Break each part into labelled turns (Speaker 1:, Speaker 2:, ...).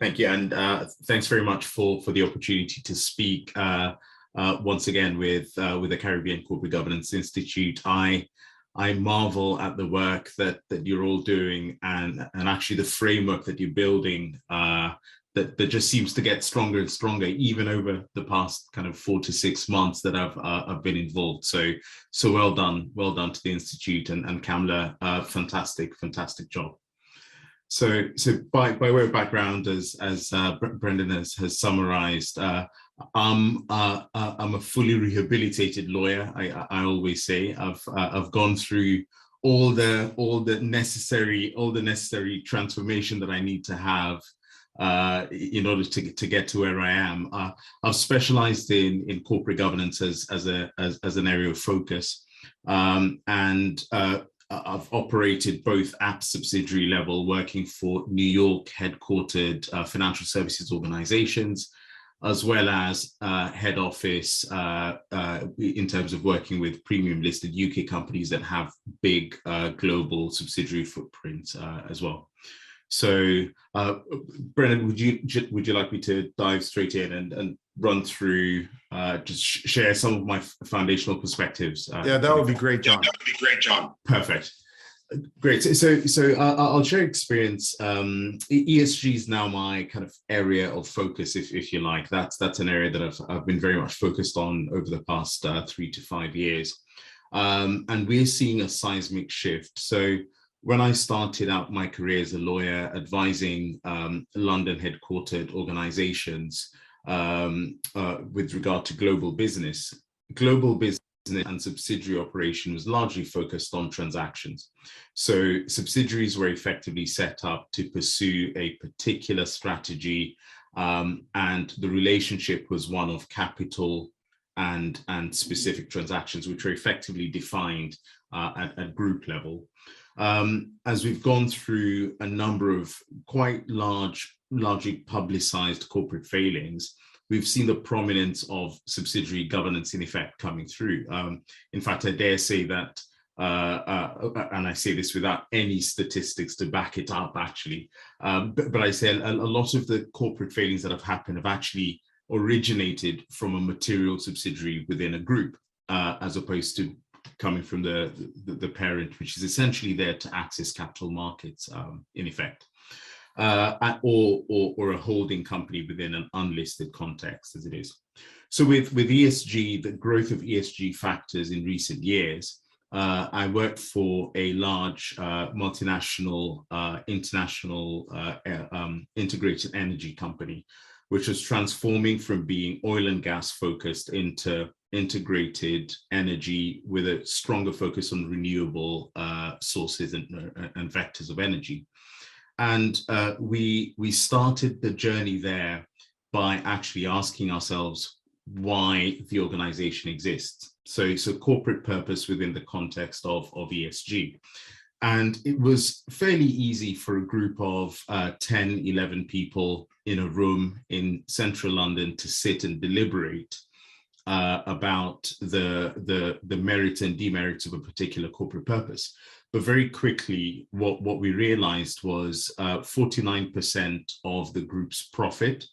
Speaker 1: Thank you, and thanks very much for the opportunity to speak once again with the Caribbean Corporate Governance Institute. I marvel at the work that you're all doing, and actually the framework that you're building that just seems to get stronger and stronger, even over the past kind of 4 to 6 months that I've been involved. So well done to the Institute and Kamla, fantastic job. So by way of background, as Brendan has summarized, I'm a fully rehabilitated lawyer. I always say I've gone through all the necessary transformation that I need to have in order to get to where I am. I've specialized in corporate governance as an area of focus, and I've operated both at subsidiary level, working for New York headquartered financial services organizations, as well as head office in terms of working with premium listed UK companies that have big global subsidiary footprints as well. So Brennan, would you like me to dive straight in and run through, just share some of my foundational perspectives?
Speaker 2: Yeah, that would be great, John.
Speaker 1: Perfect. Great. So I'll share experience. ESG is now my kind of area of focus, if you like. That's an area that I've been very much focused on over the past 3 to 5 years, and we're seeing a seismic shift. So when I started out my career as a lawyer advising London headquartered organizations with regard to global business and subsidiary operation was largely focused on transactions. So subsidiaries were effectively set up to pursue a particular strategy, and the relationship was one of capital and specific transactions, which were effectively defined at group level. As we've gone through a number of quite largely publicized corporate failings, we've seen the prominence of subsidiary governance in effect coming through. In fact, I dare say that, and I say this without any statistics to back it up actually, but I say a lot of the corporate failings that have happened have actually originated from a material subsidiary within a group, as opposed to coming from the parent, which is essentially there to access capital markets in effect. Or a holding company within an unlisted context, as it is. So with ESG, the growth of ESG factors in recent years, I worked for a large multinational international integrated energy company, which was transforming from being oil and gas focused into integrated energy with a stronger focus on renewable sources and vectors of energy. And we started the journey there by actually asking ourselves why the organization exists. So corporate purpose within the context of ESG. And it was fairly easy for a group of 10, 11 people in a room in central London to sit and deliberate about the merits and demerits of a particular corporate purpose. But very quickly, what we realized was 49% of the group's profit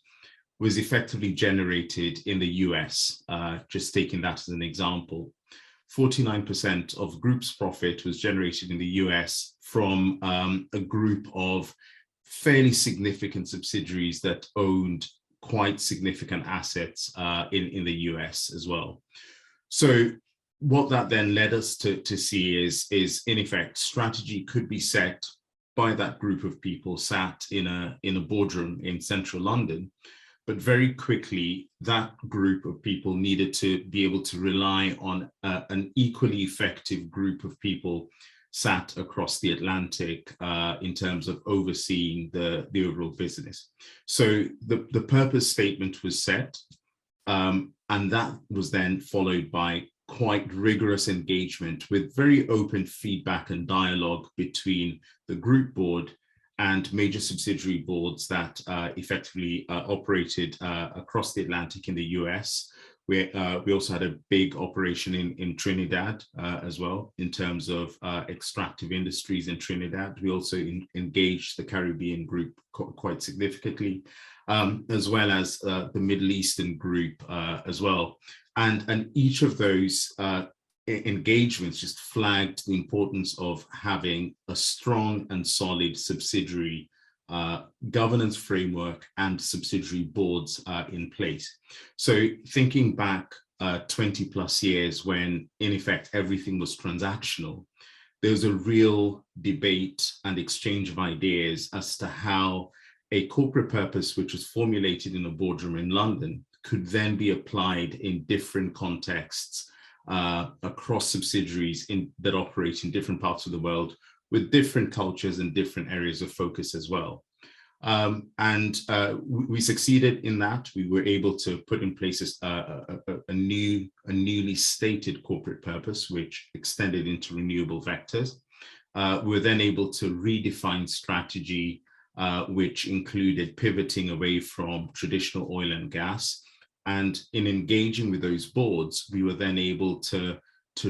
Speaker 1: was effectively generated in the US, just taking that as an example. 49% of group's profit was generated in the US from a group of fairly significant subsidiaries that owned quite significant assets in the US as well. So what that then led us to see is in effect, strategy could be set by that group of people sat in a boardroom in central London. But very quickly, that group of people needed to be able to rely on an equally effective group of people sat across the Atlantic in terms of overseeing the overall business. So the purpose statement was set, and that was then followed by quite rigorous engagement with very open feedback and dialogue between the group board and major subsidiary boards that effectively operated across the Atlantic in the US, We also had a big operation in Trinidad as well, in terms of extractive industries in Trinidad. We also engaged the Caribbean group quite significantly, as well as the Middle Eastern group as well. And each of those engagements just flagged the importance of having a strong and solid subsidiary governance framework and subsidiary boards in place. So thinking back 20 plus years, when in effect everything was transactional, there was a real debate and exchange of ideas as to how a corporate purpose which was formulated in a boardroom in London could then be applied in different contexts across subsidiaries that operate in different parts of the world, with different cultures and different areas of focus as well. We succeeded in that. We were able to put in place a newly stated corporate purpose, which extended into renewable vectors. We were then able to redefine strategy, which included pivoting away from traditional oil and gas. And in engaging with those boards, we were then able to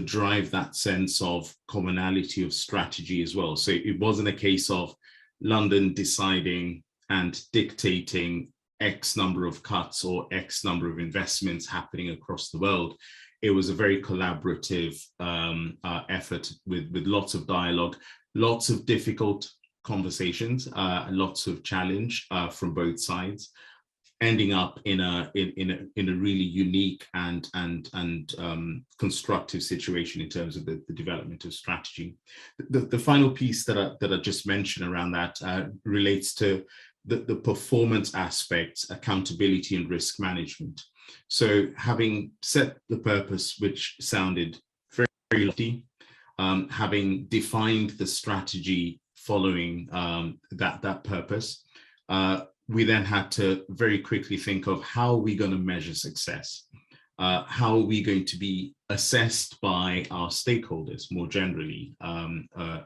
Speaker 1: drive that sense of commonality of strategy as well. So it wasn't a case of London deciding and dictating X number of cuts or X number of investments happening across the world. It was a very collaborative effort with lots of dialogue, lots of difficult conversations, lots of challenge from both sides, ending up in a really unique and constructive situation in terms of the development of strategy. The final piece that I just mentioned around that relates to the performance aspects, accountability and risk management. So having set the purpose, which sounded very, very lofty, having defined the strategy following that purpose, we then had to very quickly think of how are we going to measure success? How are we going to be assessed by our stakeholders more generally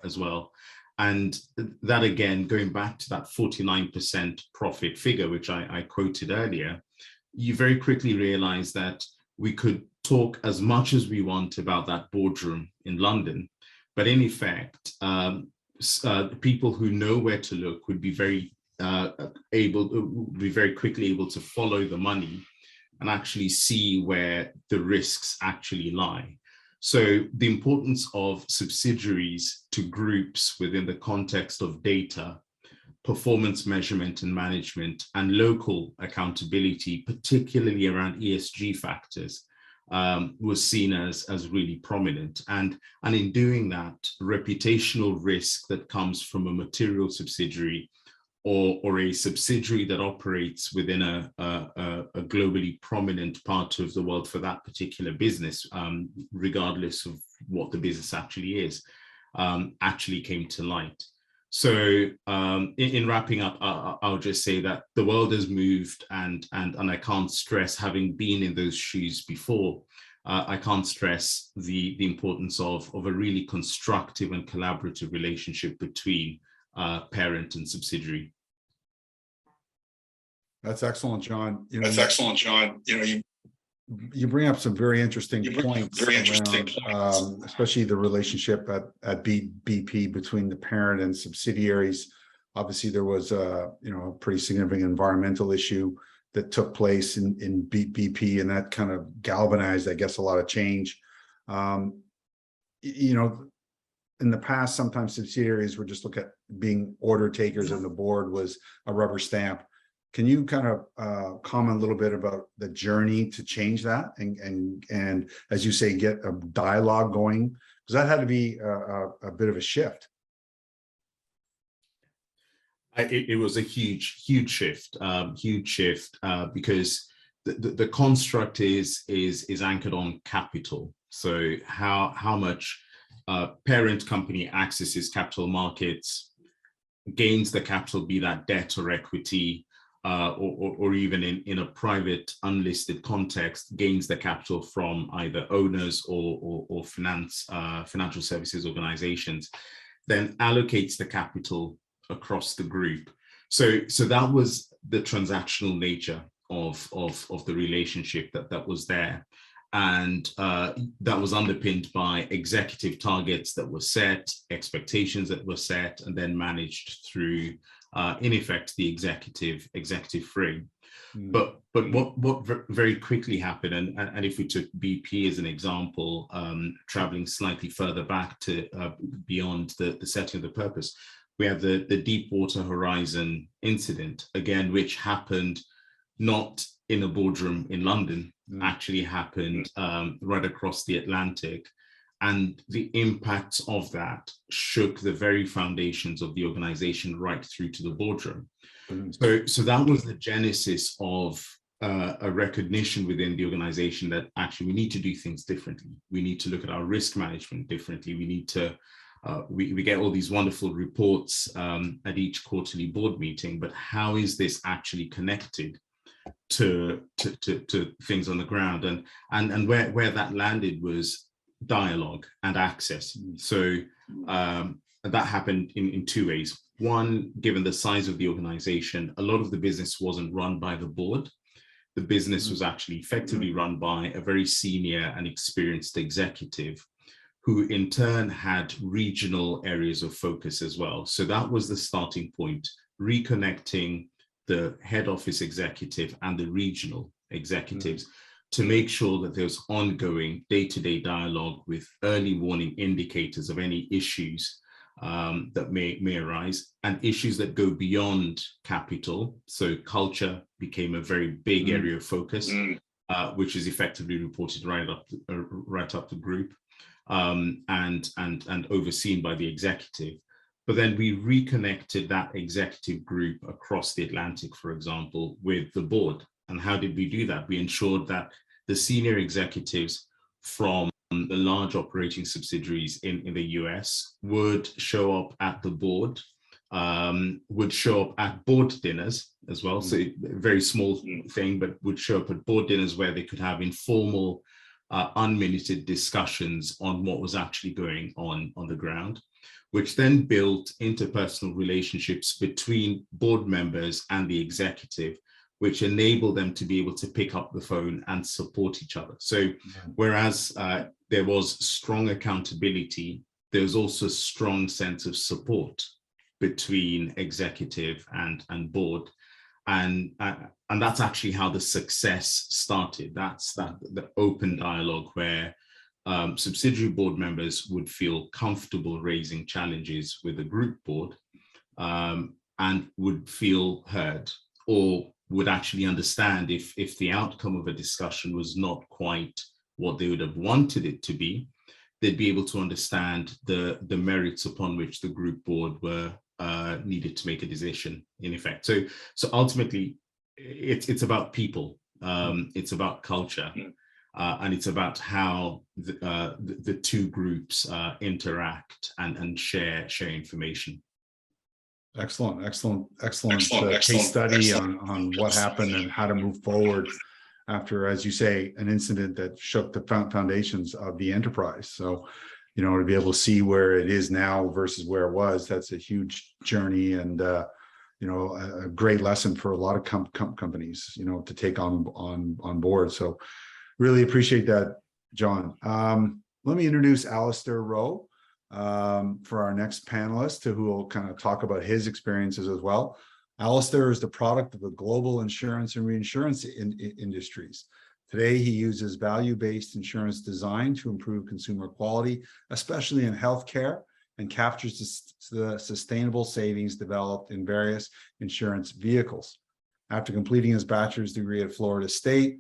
Speaker 1: as well? And that, again, going back to that 49% profit figure, which I quoted earlier, you very quickly realize that we could talk as much as we want about that boardroom in London, but in effect, people who know where to look would be very quickly able to follow the money and actually see where the risks actually lie. So the importance of subsidiaries to groups within the context of data, performance measurement and management, and local accountability, particularly around ESG factors, was seen as really prominent. And in doing that, reputational risk that comes from a material subsidiary or a subsidiary that operates within a globally prominent part of the world for that particular business, regardless of what the business actually is, actually came to light. So in wrapping up, I'll just say that the world has moved, and I can't stress, having been in those shoes before, I can't stress the importance of a really constructive and collaborative relationship between parent and subsidiary.
Speaker 2: That's excellent, John.
Speaker 3: That's excellent, John.
Speaker 2: You bring up some very interesting points, especially the relationship at BP between the parent and subsidiaries. Obviously, there was a pretty significant environmental issue that took place in BP, and that kind of galvanized, I guess, a lot of change. In the past, sometimes subsidiaries would just look at being order takers, and the board was a rubber stamp. Can you kind of comment a little bit about the journey to change that and as you say, get a dialogue going? Because that had to be a bit of a shift.
Speaker 1: It was a huge shift, because the construct is anchored on capital. So how much parent company accesses capital markets, gains the capital, be that debt or equity, or even in a private unlisted context, gains the capital from either owners or financial services organizations, then allocates the capital across the group. So that was the transactional nature of the relationship that was there. And that was underpinned by executive targets that were set, expectations that were set, and then managed through, in effect, the executive frame. But what very quickly happened, and if we took BP as an example, traveling slightly further back to beyond the setting of the purpose, we have the Deepwater Horizon incident, again, which happened not in a boardroom in London, actually happened right across the Atlantic. And the impacts of that shook the very foundations of the organization right through to the boardroom. So that was the genesis of a recognition within the organization that actually we need to do things differently. We need to look at our risk management differently. We need to, we get all these wonderful reports at each quarterly board meeting, but how is this actually connected to things on the ground? And where that landed was dialogue and access. So that happened in two ways. One, given the size of the organization, a lot of the business wasn't run by the board. The business was actually effectively run by a very senior and experienced executive who in turn had regional areas of focus as well. So that was the starting point, reconnecting the head office executive and the regional executives to make sure that there's ongoing day-to-day dialogue with early warning indicators of any issues that may arise, and issues that go beyond capital. So culture became a very big area of focus, which is effectively reported right up the group, and overseen by the executive. But then we reconnected that executive group across the Atlantic, for example, with the board. And how did we do that? We ensured that the senior executives from the large operating subsidiaries in the US would show up at the board, would show up at board dinners as well. So a very small thing, but would show up at board dinners where they could have informal, unminuted discussions on what was actually going on the ground, which then built interpersonal relationships between board members and the executive, which enabled them to be able to pick up the phone and support each other. So whereas there was strong accountability, there was also a strong sense of support between executive and board. And that's actually how the success started. That's the open dialogue where subsidiary board members would feel comfortable raising challenges with the group board, and would feel heard, or would actually understand if the outcome of a discussion was not quite what they would have wanted it to be, they'd be able to understand the merits upon which the group board were needed to make a decision, in effect. So ultimately, it's about people, it's about culture, and it's about how the two groups interact and share information.
Speaker 2: Excellent case study on what happened and how to move forward after, as you say, an incident that shook the foundations of the enterprise. So, you know, to be able to see where it is now versus where it was, that's a huge journey, and you know, a great lesson for a lot of companies, you know, to take on board. So really appreciate that, John. Let me introduce Alasdair Rowe for our next panelist, who will kind of talk about his experiences as well. Alasdair is the product of the global insurance and reinsurance industries. Today, he uses value-based insurance design to improve consumer quality, especially in healthcare, and captures the sustainable savings developed in various insurance vehicles. After completing his bachelor's degree at Florida State,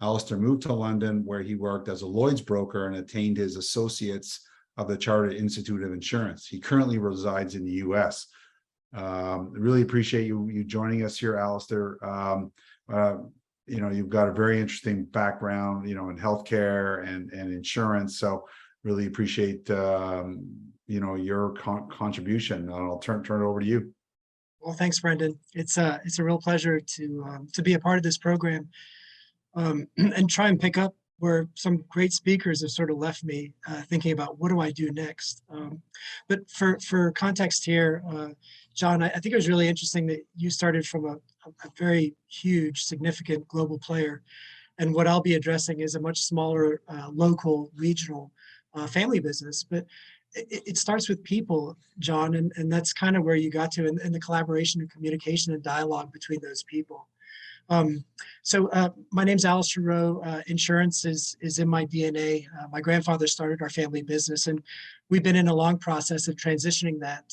Speaker 2: Alasdair moved to London, where he worked as a Lloyd's broker and attained his associates of the Chartered Institute of Insurance. He currently resides in the US. Really appreciate you joining us here, Alasdair. You know, you've got a very interesting background, you know, in healthcare and insurance. So really appreciate, you know, your contribution. And I'll turn it over to you.
Speaker 3: Well, thanks, Brendan. It's a real pleasure to be a part of this program, and try and pick up where some great speakers have sort of left me thinking about what do I do next. But for context here, John, I think it was really interesting that you started from a very huge, significant global player. And what I'll be addressing is a much smaller, local, regional family business. But it starts with people, John, and that's kind of where you got to, and the collaboration and communication and dialogue between those people. My name's Alasdair. Insurance is in my DNA. My grandfather started our family business, and we've been in a long process of transitioning that.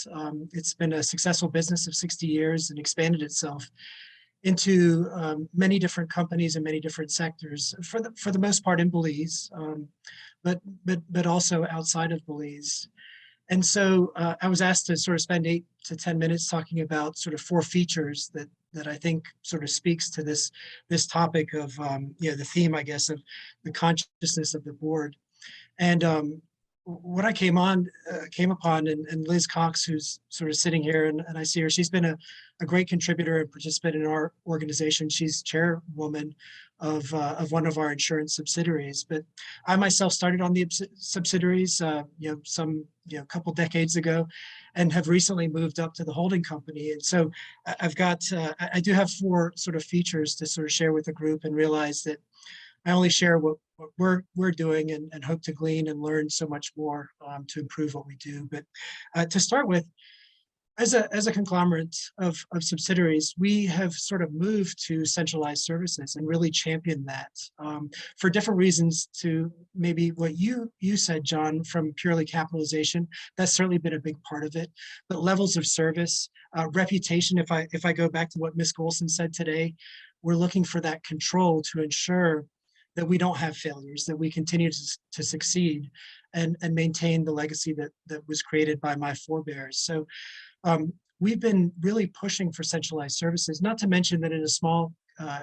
Speaker 3: It's been a successful business of 60 years and expanded itself into many different companies and many different sectors, for the most part in Belize, but also outside of Belize. And so I was asked to sort of spend 8 to 10 minutes talking about sort of 4 features that I think sort of speaks to this topic of the theme, I guess, of the consciousness of the board. And what I came upon, and Liz Cox, who's sort of sitting here, and I see her, she's been a great contributor and participant in our organization. She's chairwoman of one of our insurance subsidiaries. But I myself started on the subsidiaries, couple decades ago, and have recently moved up to the holding company. And so I do have 4 sort of features to sort of share with the group, and realize that I only share what we're doing, and hope to glean and learn so much more to improve what we do. But to start with, as a conglomerate of subsidiaries, we have sort of moved to centralized services and really championed that for different reasons. To maybe what you said, John, from purely capitalization, that's certainly been a big part of it. But levels of service, reputation. If I go back to what Ms. Golson said today, we're looking for that control to ensure that we don't have failures, that we continue to succeed and maintain the legacy that was created by my forebears. So we've been really pushing for centralized services, not to mention that in a small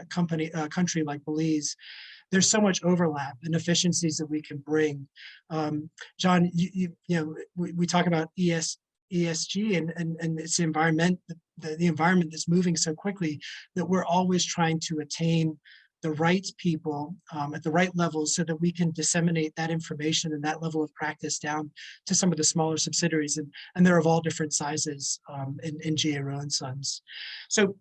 Speaker 3: country like Belize, there's so much overlap and efficiencies that we can bring. John, we talk about ESG and it's the environment that's moving so quickly that we're always trying to attain the right people at the right levels, so that we can disseminate that information and that level of practice down to some of the smaller subsidiaries, and they're of all different sizes in GA Rowe and Sons. So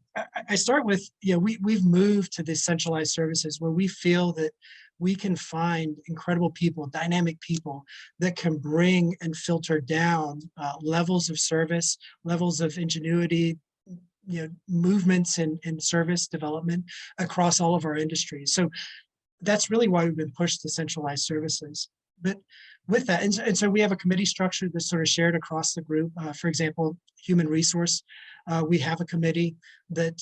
Speaker 3: I start with, we've moved to this centralized services where we feel that we can find incredible people, dynamic people that can bring and filter down levels of service, levels of ingenuity, movements in service development across all of our industries. So that's really why we've been pushed to centralized services. But with that, and so we have a committee structure that's sort of shared across the group. For example, human resource, we have a committee that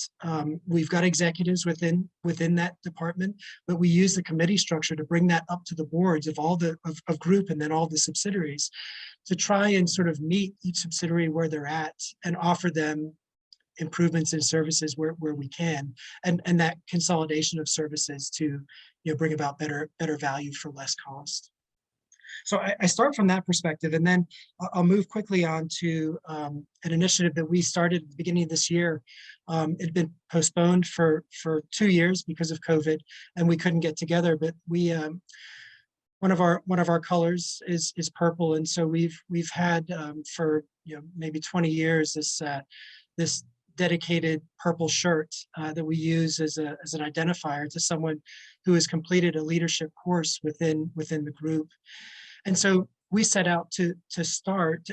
Speaker 3: we've got executives within that department, but we use the committee structure to bring that up to the boards of all of group and then all the subsidiaries, to try and sort of meet each subsidiary where they're at and offer them improvements in services where we can, and that consolidation of services to bring about better value for less cost. So I start from that perspective, and then I'll move quickly on to an initiative that we started at the beginning of this year. It had been postponed for 2 years because of COVID, and we couldn't get together. But we one of our colors is purple, and so we've had for maybe 20 years this dedicated purple shirt that we use as an identifier to someone who has completed a leadership course within the group. And so we set out to start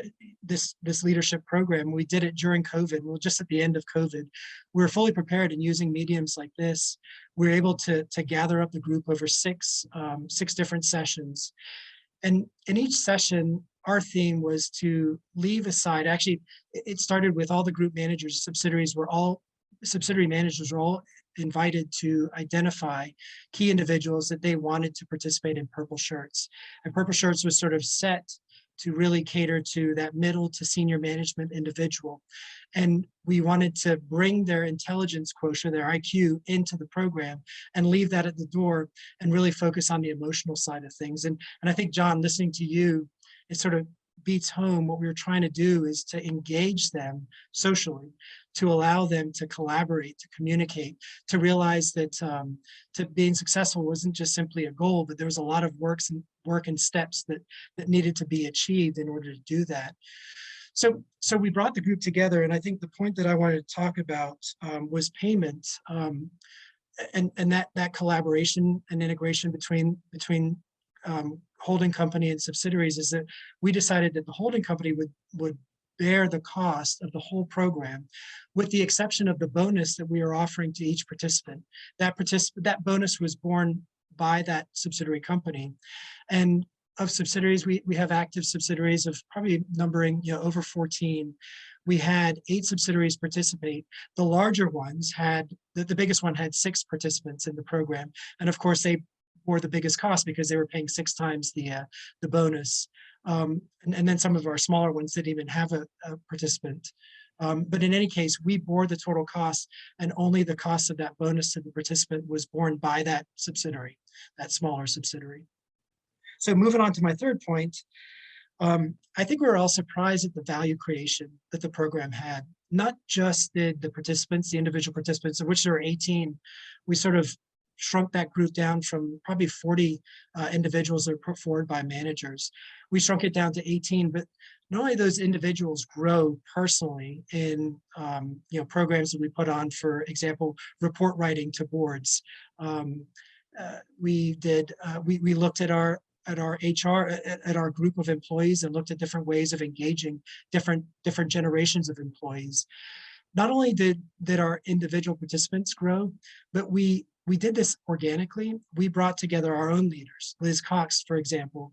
Speaker 3: this leadership program. We did it during COVID. Well, just at the end of COVID, we were fully prepared, and using mediums like this, we were able to gather up the group over six different sessions. And in each session, our theme was to leave aside, actually, it started with all the group managers, subsidiary managers were all invited to identify key individuals that they wanted to participate in Purple Shirts. And Purple Shirts was sort of set to really cater to that middle to senior management individual. And we wanted to bring their intelligence quotient, their IQ, into the program and leave that at the door and really focus on the emotional side of things. And I think, John, listening to you, it sort of beats home, what we were trying to do is to engage them socially, to allow them to collaborate, to communicate, to realize that to being successful wasn't just simply a goal, but there was a lot of work and steps that needed to be achieved in order to do that. So we brought the group together, and I think the point that I wanted to talk about was payment, and that collaboration and integration between holding company and subsidiaries, is that we decided that the holding company would bear the cost of the whole program, with the exception of the bonus that we are offering to each participant. That bonus was borne by that subsidiary company. And of subsidiaries, we have active subsidiaries of probably numbering over 14. We had 8 subsidiaries participate. The larger ones had, the biggest one had 6 participants in the program. And of course, they bore the biggest cost because they were paying 6 times the bonus. And then some of our smaller ones didn't even have a participant. But in any case, we bore the total cost, and only the cost of that bonus to the participant was borne by that subsidiary, that smaller subsidiary. So moving on to my third point, I think we were all surprised at the value creation that the program had. Not just did the participants, the individual participants, of which there were 18, we sort of shrunk that group down from probably 40 individuals that were put forward by managers. We shrunk it down to 18, but not only those individuals grow personally in programs that we put on, for example, report writing to boards. We looked at our HR, at our group of employees, and looked at different ways of engaging different generations of employees. Not only did our individual participants grow, but we did this organically. We brought together our own leaders. Liz Cox, for example,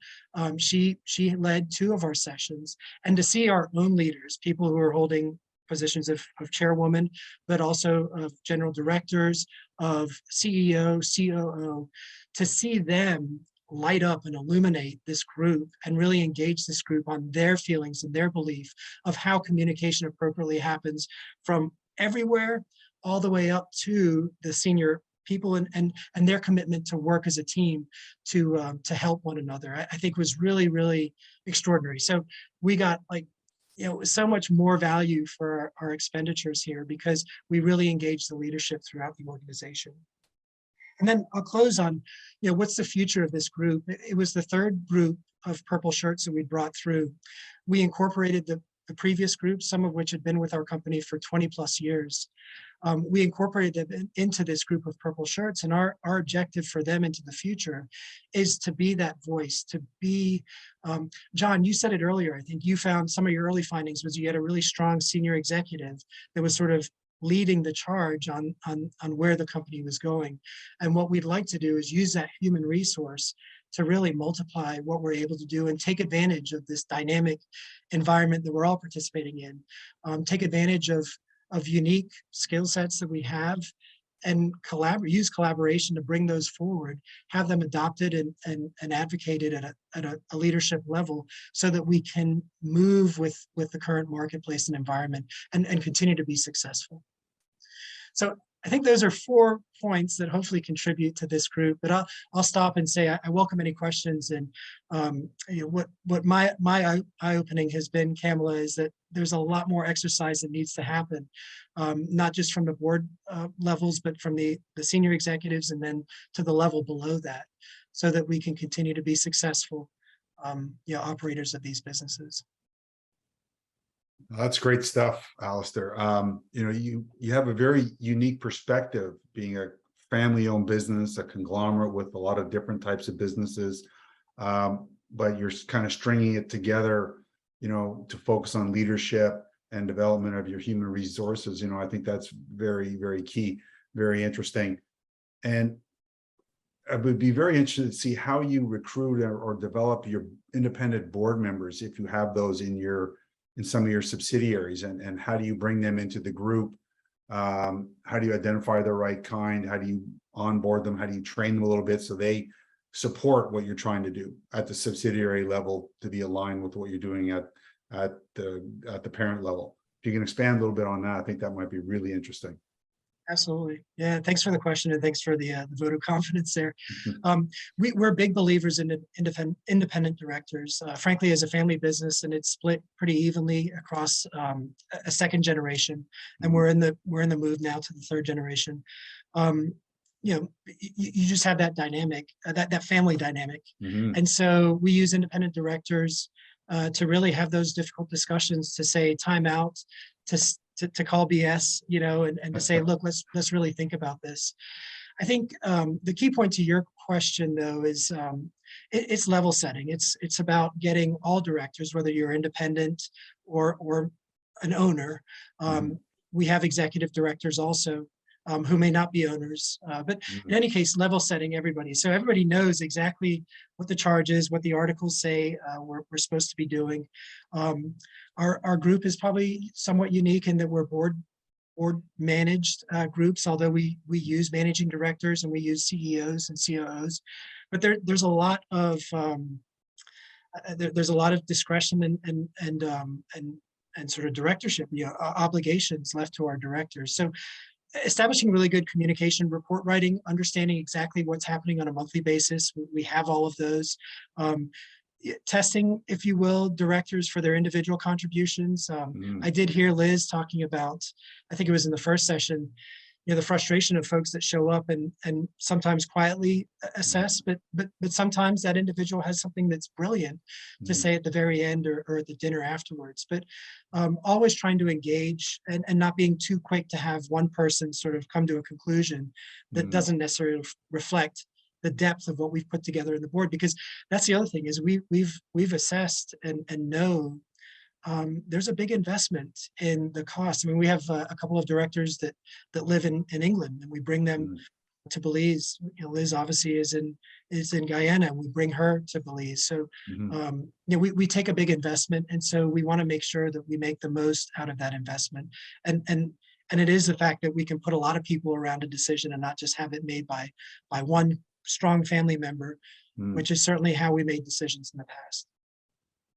Speaker 3: she led 2 of our sessions, and to see our own leaders, people who are holding positions of chairwoman, but also of general directors, of CEO, COO, to see them light up and illuminate this group and really engage this group on their feelings and their belief of how communication appropriately happens from everywhere all the way up to the senior people, and their commitment to work as a team to help one another, I think was really, really extraordinary. So we got so much more value for our expenditures here, because we really engaged the leadership throughout the organization. And then I'll close on, what's the future of this group? It was the 3rd group of purple shirts that we brought through. We incorporated the previous groups, some of which had been with our company for 20 plus years. We incorporated them into this group of purple shirts, and our objective for them into the future is to be that voice, to be, John, you said it earlier, I think you found some of your early findings was you had a really strong senior executive that was sort of leading the charge on where the company was going. And what we'd like to do is use that human resource to really multiply what we're able to do and take advantage of this dynamic environment that we're all participating in. Take advantage of unique skill sets that we have, and use collaboration to bring those forward, have them adopted and advocated at a leadership level, so that we can move with the current marketplace and environment and continue to be successful. So I think those are 4 points that hopefully contribute to this group, but I'll stop and say I welcome any questions. And what my eye-opening has been, Kamala, is that there's a lot more exercise that needs to happen, not just from the board levels, but from the senior executives, and then to the level below that, so that we can continue to be successful operators of these businesses.
Speaker 2: That's great stuff, Alasdair. You have a very unique perspective, being a family-owned business, a conglomerate with a lot of different types of businesses, but you're kind of stringing it together, to focus on leadership and development of your human resources. I think that's very, very key, very interesting. And I would be very interested to see how you recruit or develop your independent board members, if you have those in some of your subsidiaries, and how do you bring them into the group? How do you identify the right kind? How do you onboard them? How do you train them a little bit so they support what you're trying to do at the subsidiary level, to be aligned with what you're doing at the parent level? If you can expand a little bit on that, I think that might be really interesting.
Speaker 3: Absolutely. Yeah. Thanks for the question, and thanks for the vote of confidence there. We're big believers in independent directors, frankly, as a family business, and it's split pretty evenly across a second generation. And we're in the move now to the third generation. You just have that dynamic, that family dynamic. And so we use independent directors to really have those difficult discussions, to say time out, to call BS, and to say, look, let's really think about this. I think the key point to your question, though, is it's level setting. It's about getting all directors, whether you're independent or an owner. We have executive directors also, who may not be owners, but in any case, level setting everybody. So everybody knows exactly what the charge is, what the articles say we're supposed to be doing. Our group is probably somewhat unique in that we're board managed groups, although we use managing directors and we use CEOs and COOs, but there's a lot of discretion and sort of directorship, obligations left to our directors. So establishing really good communication, report writing, understanding exactly what's happening on a monthly basis. We have all of those. Testing, if you will, directors for their individual contributions. I did hear Liz talking about, I think it was in the first session, the frustration of folks that show up and sometimes quietly assess, but sometimes that individual has something that's brilliant to say at the very end or at the dinner afterwards. But always trying to engage and not being too quick to have one person sort of come to a conclusion that doesn't necessarily reflect the depth of what we've put together in the board, because that's the other thing is we've assessed and know there's a big investment in the cost. I mean, we have a couple of directors that live in England, and we bring them to Belize. Liz obviously is in Guyana, and we bring her to Belize. So we take a big investment, and so we want to make sure that we make the most out of that investment. And it is the fact that we can put a lot of people around a decision and not just have it made by one strong family member, which is certainly how we made decisions in the past.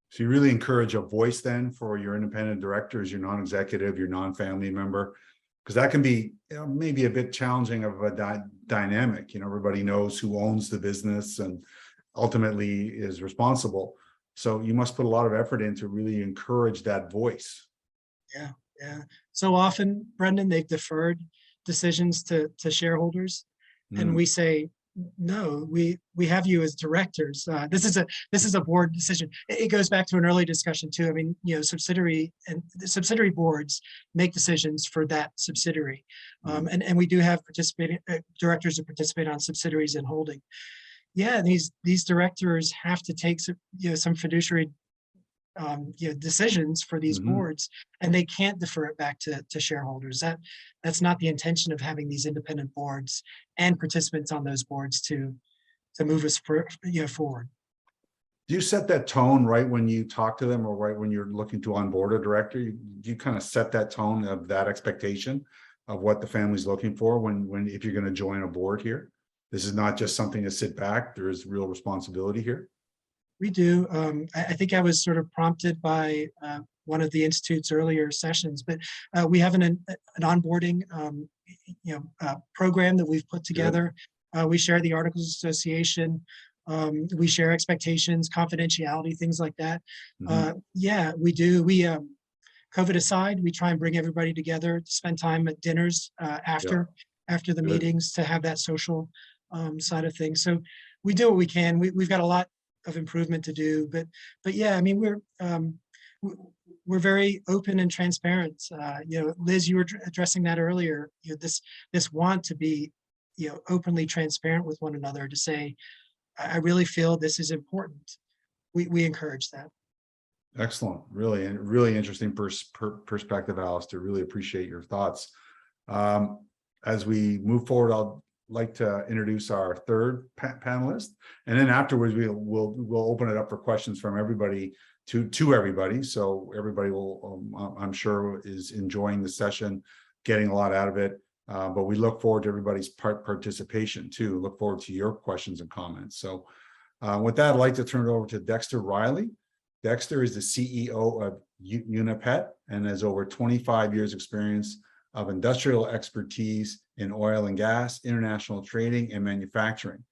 Speaker 2: So you really encourage a voice then for your independent directors, your non-executive, your non-family member, because that can be maybe a bit challenging of a dynamic. Everybody knows who owns the business and ultimately is responsible. So you must put a lot of effort in to really encourage that voice. Yeah.
Speaker 3: So often, Brendan, they've deferred decisions to shareholders, and we say, no, we have you as directors. This is a board decision. It goes back to an early discussion too. I mean, subsidiary boards make decisions for that subsidiary, and we do have participating directors that participate on subsidiaries and holding. Yeah, these directors have to take some fiduciary decisions for these boards, and they can't defer it back to shareholders. That's not the intention of having these independent boards and participants on those boards to move us forward.
Speaker 2: Do you set that tone right when you talk to them, or right when you're looking to onboard a director? Do you kind of set that tone of that expectation of what the family's looking for if you're going to join a board here? This is not just something to sit back. There is real responsibility here.
Speaker 3: We do. I think I was sort of prompted by one of the Institute's earlier sessions, but we have an onboarding program that we've put together. We share the Articles of Association. We share expectations, confidentiality, things like that. Yeah, we do. We, COVID aside, we try and bring everybody together to spend time at dinners after the meetings to have that social side of things. So we do what we can. We've got a lot of improvement to do, but yeah, I mean, we're very open and transparent. Liz, you were addressing that earlier. This want to be, openly transparent with one another, to say, I really feel this is important. We encourage that.
Speaker 2: Excellent, really interesting perspective, Alasdair. Really appreciate your thoughts. As we move forward, I'll like to introduce our third panelist, and then afterwards we'll open it up for questions from everybody to everybody. So everybody will, I'm sure, is enjoying the session, getting a lot out of it. But we look forward to everybody's participation too. Look forward to your questions and comments. So with that, I'd like to turn it over to Dexter Riley. Dexter is the CEO of Unipet and has over 25 years experience of industrial expertise in oil and gas, international trading, and manufacturing.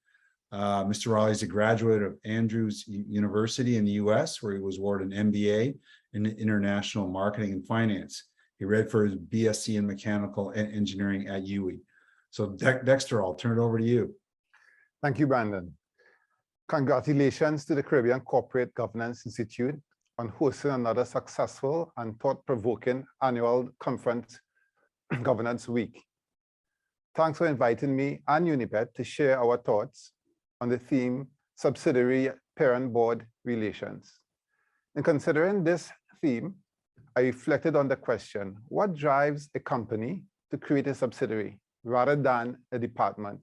Speaker 2: Mr. Raleigh is a graduate of Andrews University in the US, where he was awarded an MBA in International Marketing and Finance. He read for his BSc in Mechanical Engineering at UWI. So Dexter, I'll turn it over to you.
Speaker 4: Thank you, Brandon. Congratulations to the Caribbean Corporate Governance Institute on hosting another successful and thought-provoking annual conference, Governance Week. Thanks for inviting me and UNIPED to share our thoughts on the theme Subsidiary Parent Board Relations. In considering this theme, I reflected on the question, what drives a company to create a subsidiary rather than a department?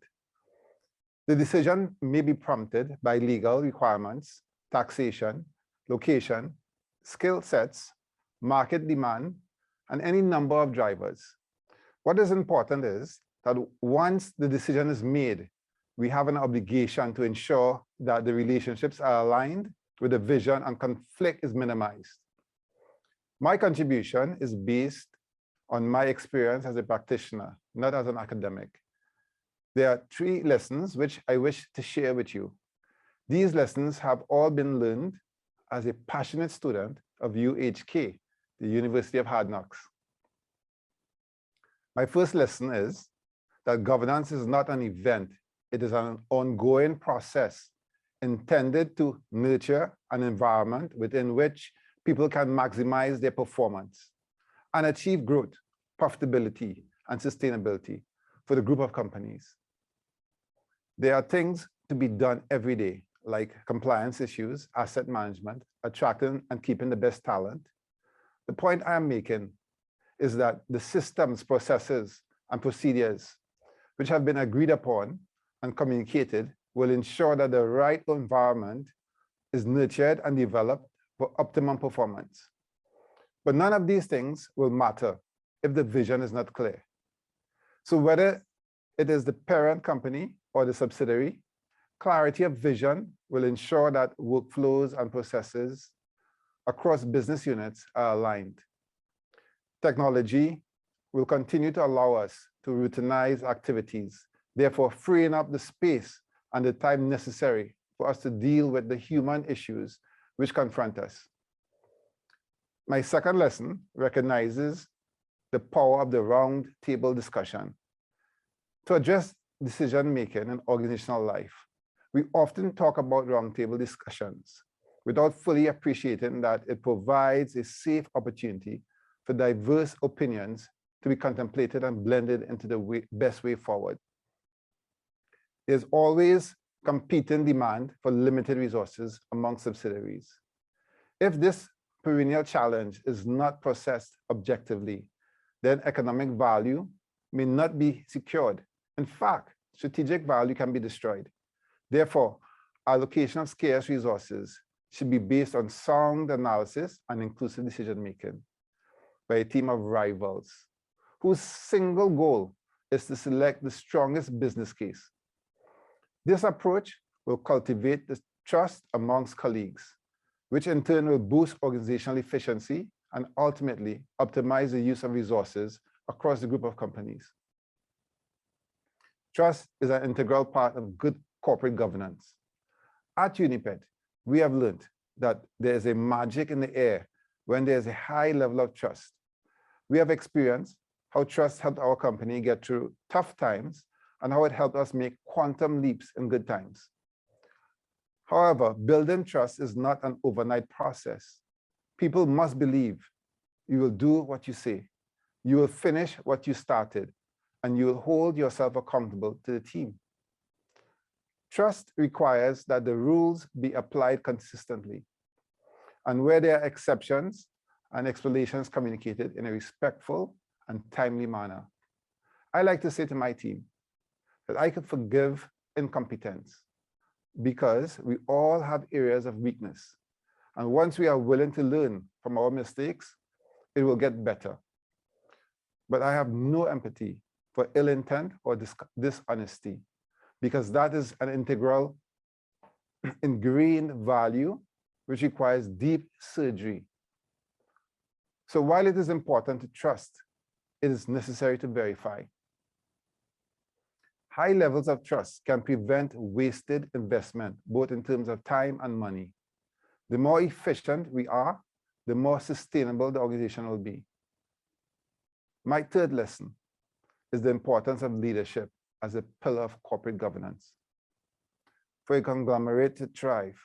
Speaker 4: The decision may be prompted by legal requirements, taxation, location, skill sets, market demand, and any number of drivers. What is important is that once the decision is made, we have an obligation to ensure that the relationships are aligned with the vision and conflict is minimized. My contribution is based on my experience as a practitioner, not as an academic. There are 3 lessons which I wish to share with you. These lessons have all been learned as a passionate student of UHK, the University of Hard Knocks. My first lesson is that governance is not an event. It is an ongoing process intended to nurture an environment within which people can maximize their performance and achieve growth, profitability, and sustainability for the group of companies. There are things to be done every day, like compliance issues, asset management, attracting and keeping the best talent. The point I am making is that the systems, processes, and procedures which have been agreed upon and communicated will ensure that the right environment is nurtured and developed for optimum performance. But none of these things will matter if the vision is not clear. So whether it is the parent company or the subsidiary, clarity of vision will ensure that workflows and processes across business units are aligned. Technology will continue to allow us to routinize activities, therefore freeing up the space and the time necessary for us to deal with the human issues which confront us. My second lesson recognizes the power of the round table discussion. To address decision-making in organizational life, we often talk about roundtable discussions without fully appreciating that it provides a safe opportunity for diverse opinions to be contemplated and blended into the best way forward. There's always competing demand for limited resources among subsidiaries. If this perennial challenge is not processed objectively, then economic value may not be secured. In fact, strategic value can be destroyed. Therefore, allocation of scarce resources should be based on sound analysis and inclusive decision-making by a team of rivals whose single goal is to select the strongest business case. This approach will cultivate the trust amongst colleagues, which in turn will boost organizational efficiency and ultimately optimize the use of resources across the group of companies. Trust is an integral part of good corporate governance. At UNIPED, we have learned that there is a magic in the air when there is a high level of trust. We have experienced how trust helped our company get through tough times and how it helped us make quantum leaps in good times. However, building trust is not an overnight process. People must believe you will do what you say, you will finish what you started, and you will hold yourself accountable to the team. Trust requires that the rules be applied consistently, and where there are exceptions and explanations communicated in a respectful and timely manner. I like to say to my team that I could forgive incompetence because we all have areas of weakness. And once we are willing to learn from our mistakes, it will get better. But I have no empathy for ill intent or dishonesty, because that is an integral, ingrained value which requires deep surgery. So while it is important to trust, it is necessary to verify. High levels of trust can prevent wasted investment, both in terms of time and money. The more efficient we are, the more sustainable the organization will be. My third lesson is the importance of leadership as a pillar of corporate governance. For a conglomerate to thrive,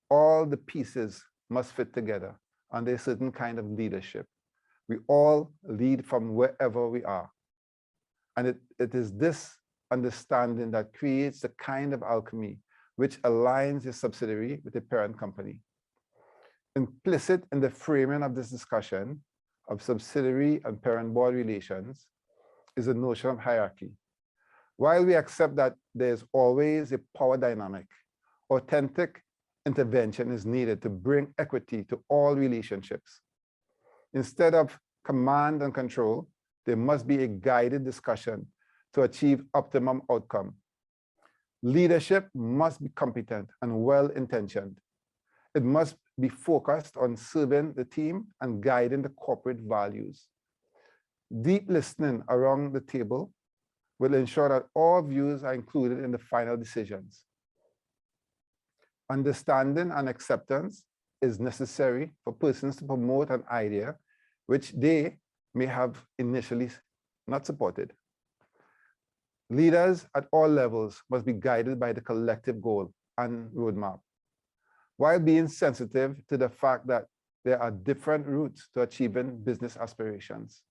Speaker 4: all the pieces must fit together under a certain kind of leadership. We all lead from wherever we are. And it is this understanding that creates the kind of alchemy which aligns a subsidiary with a parent company. Implicit in the framing of this discussion of subsidiary and parent board relations is a notion of hierarchy. While we accept that there's always a power dynamic, authentic intervention is needed to bring equity to all relationships. Instead of command and control, there must be a guided discussion to achieve optimum outcome. Leadership must be competent and well-intentioned. It must be focused on serving the team and guiding the corporate values. Deep listening around the table will ensure that all views are included in the final decisions. Understanding and acceptance is necessary for persons to promote an idea which they may have initially not supported. Leaders at all levels must be guided by the collective goal and roadmap, while being sensitive to the fact that there are different routes to achieving business aspirations.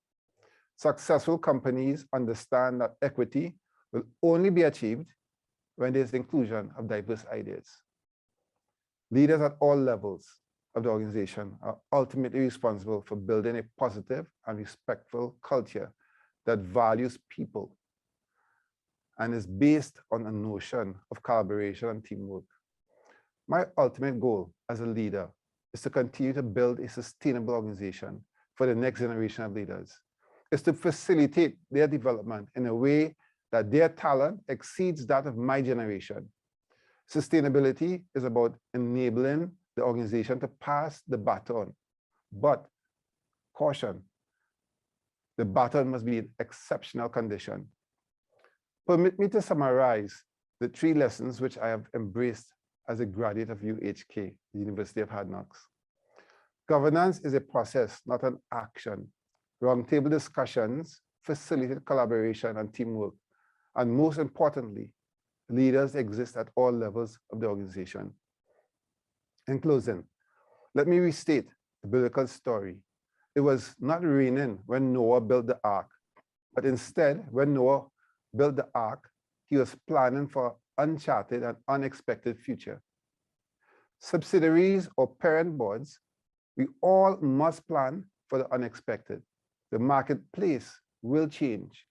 Speaker 4: Successful companies understand that equity will only be achieved when there's inclusion of diverse ideas. Leaders at all levels of the organization are ultimately responsible for building a positive and respectful culture that values people and is based on a notion of collaboration and teamwork. My ultimate goal as a leader is to continue to build a sustainable organization for the next generation of leaders, is to facilitate their development in a way that their talent exceeds that of my generation. Sustainability is about enabling the organization to pass the baton, but caution, the baton must be in exceptional condition. Permit me to summarize the 3 lessons which I have embraced as a graduate of UHK, the University of Hard Knocks. Governance is a process, not an action. Roundtable discussions facilitate collaboration and teamwork. And most importantly, leaders exist at all levels of the organization. In closing, let me restate the biblical story. It was not raining when Noah built the ark, but instead, when Noah built the ark, he was planning for uncharted and unexpected future. Subsidiaries or parent boards, we all must plan for the unexpected. The marketplace will change.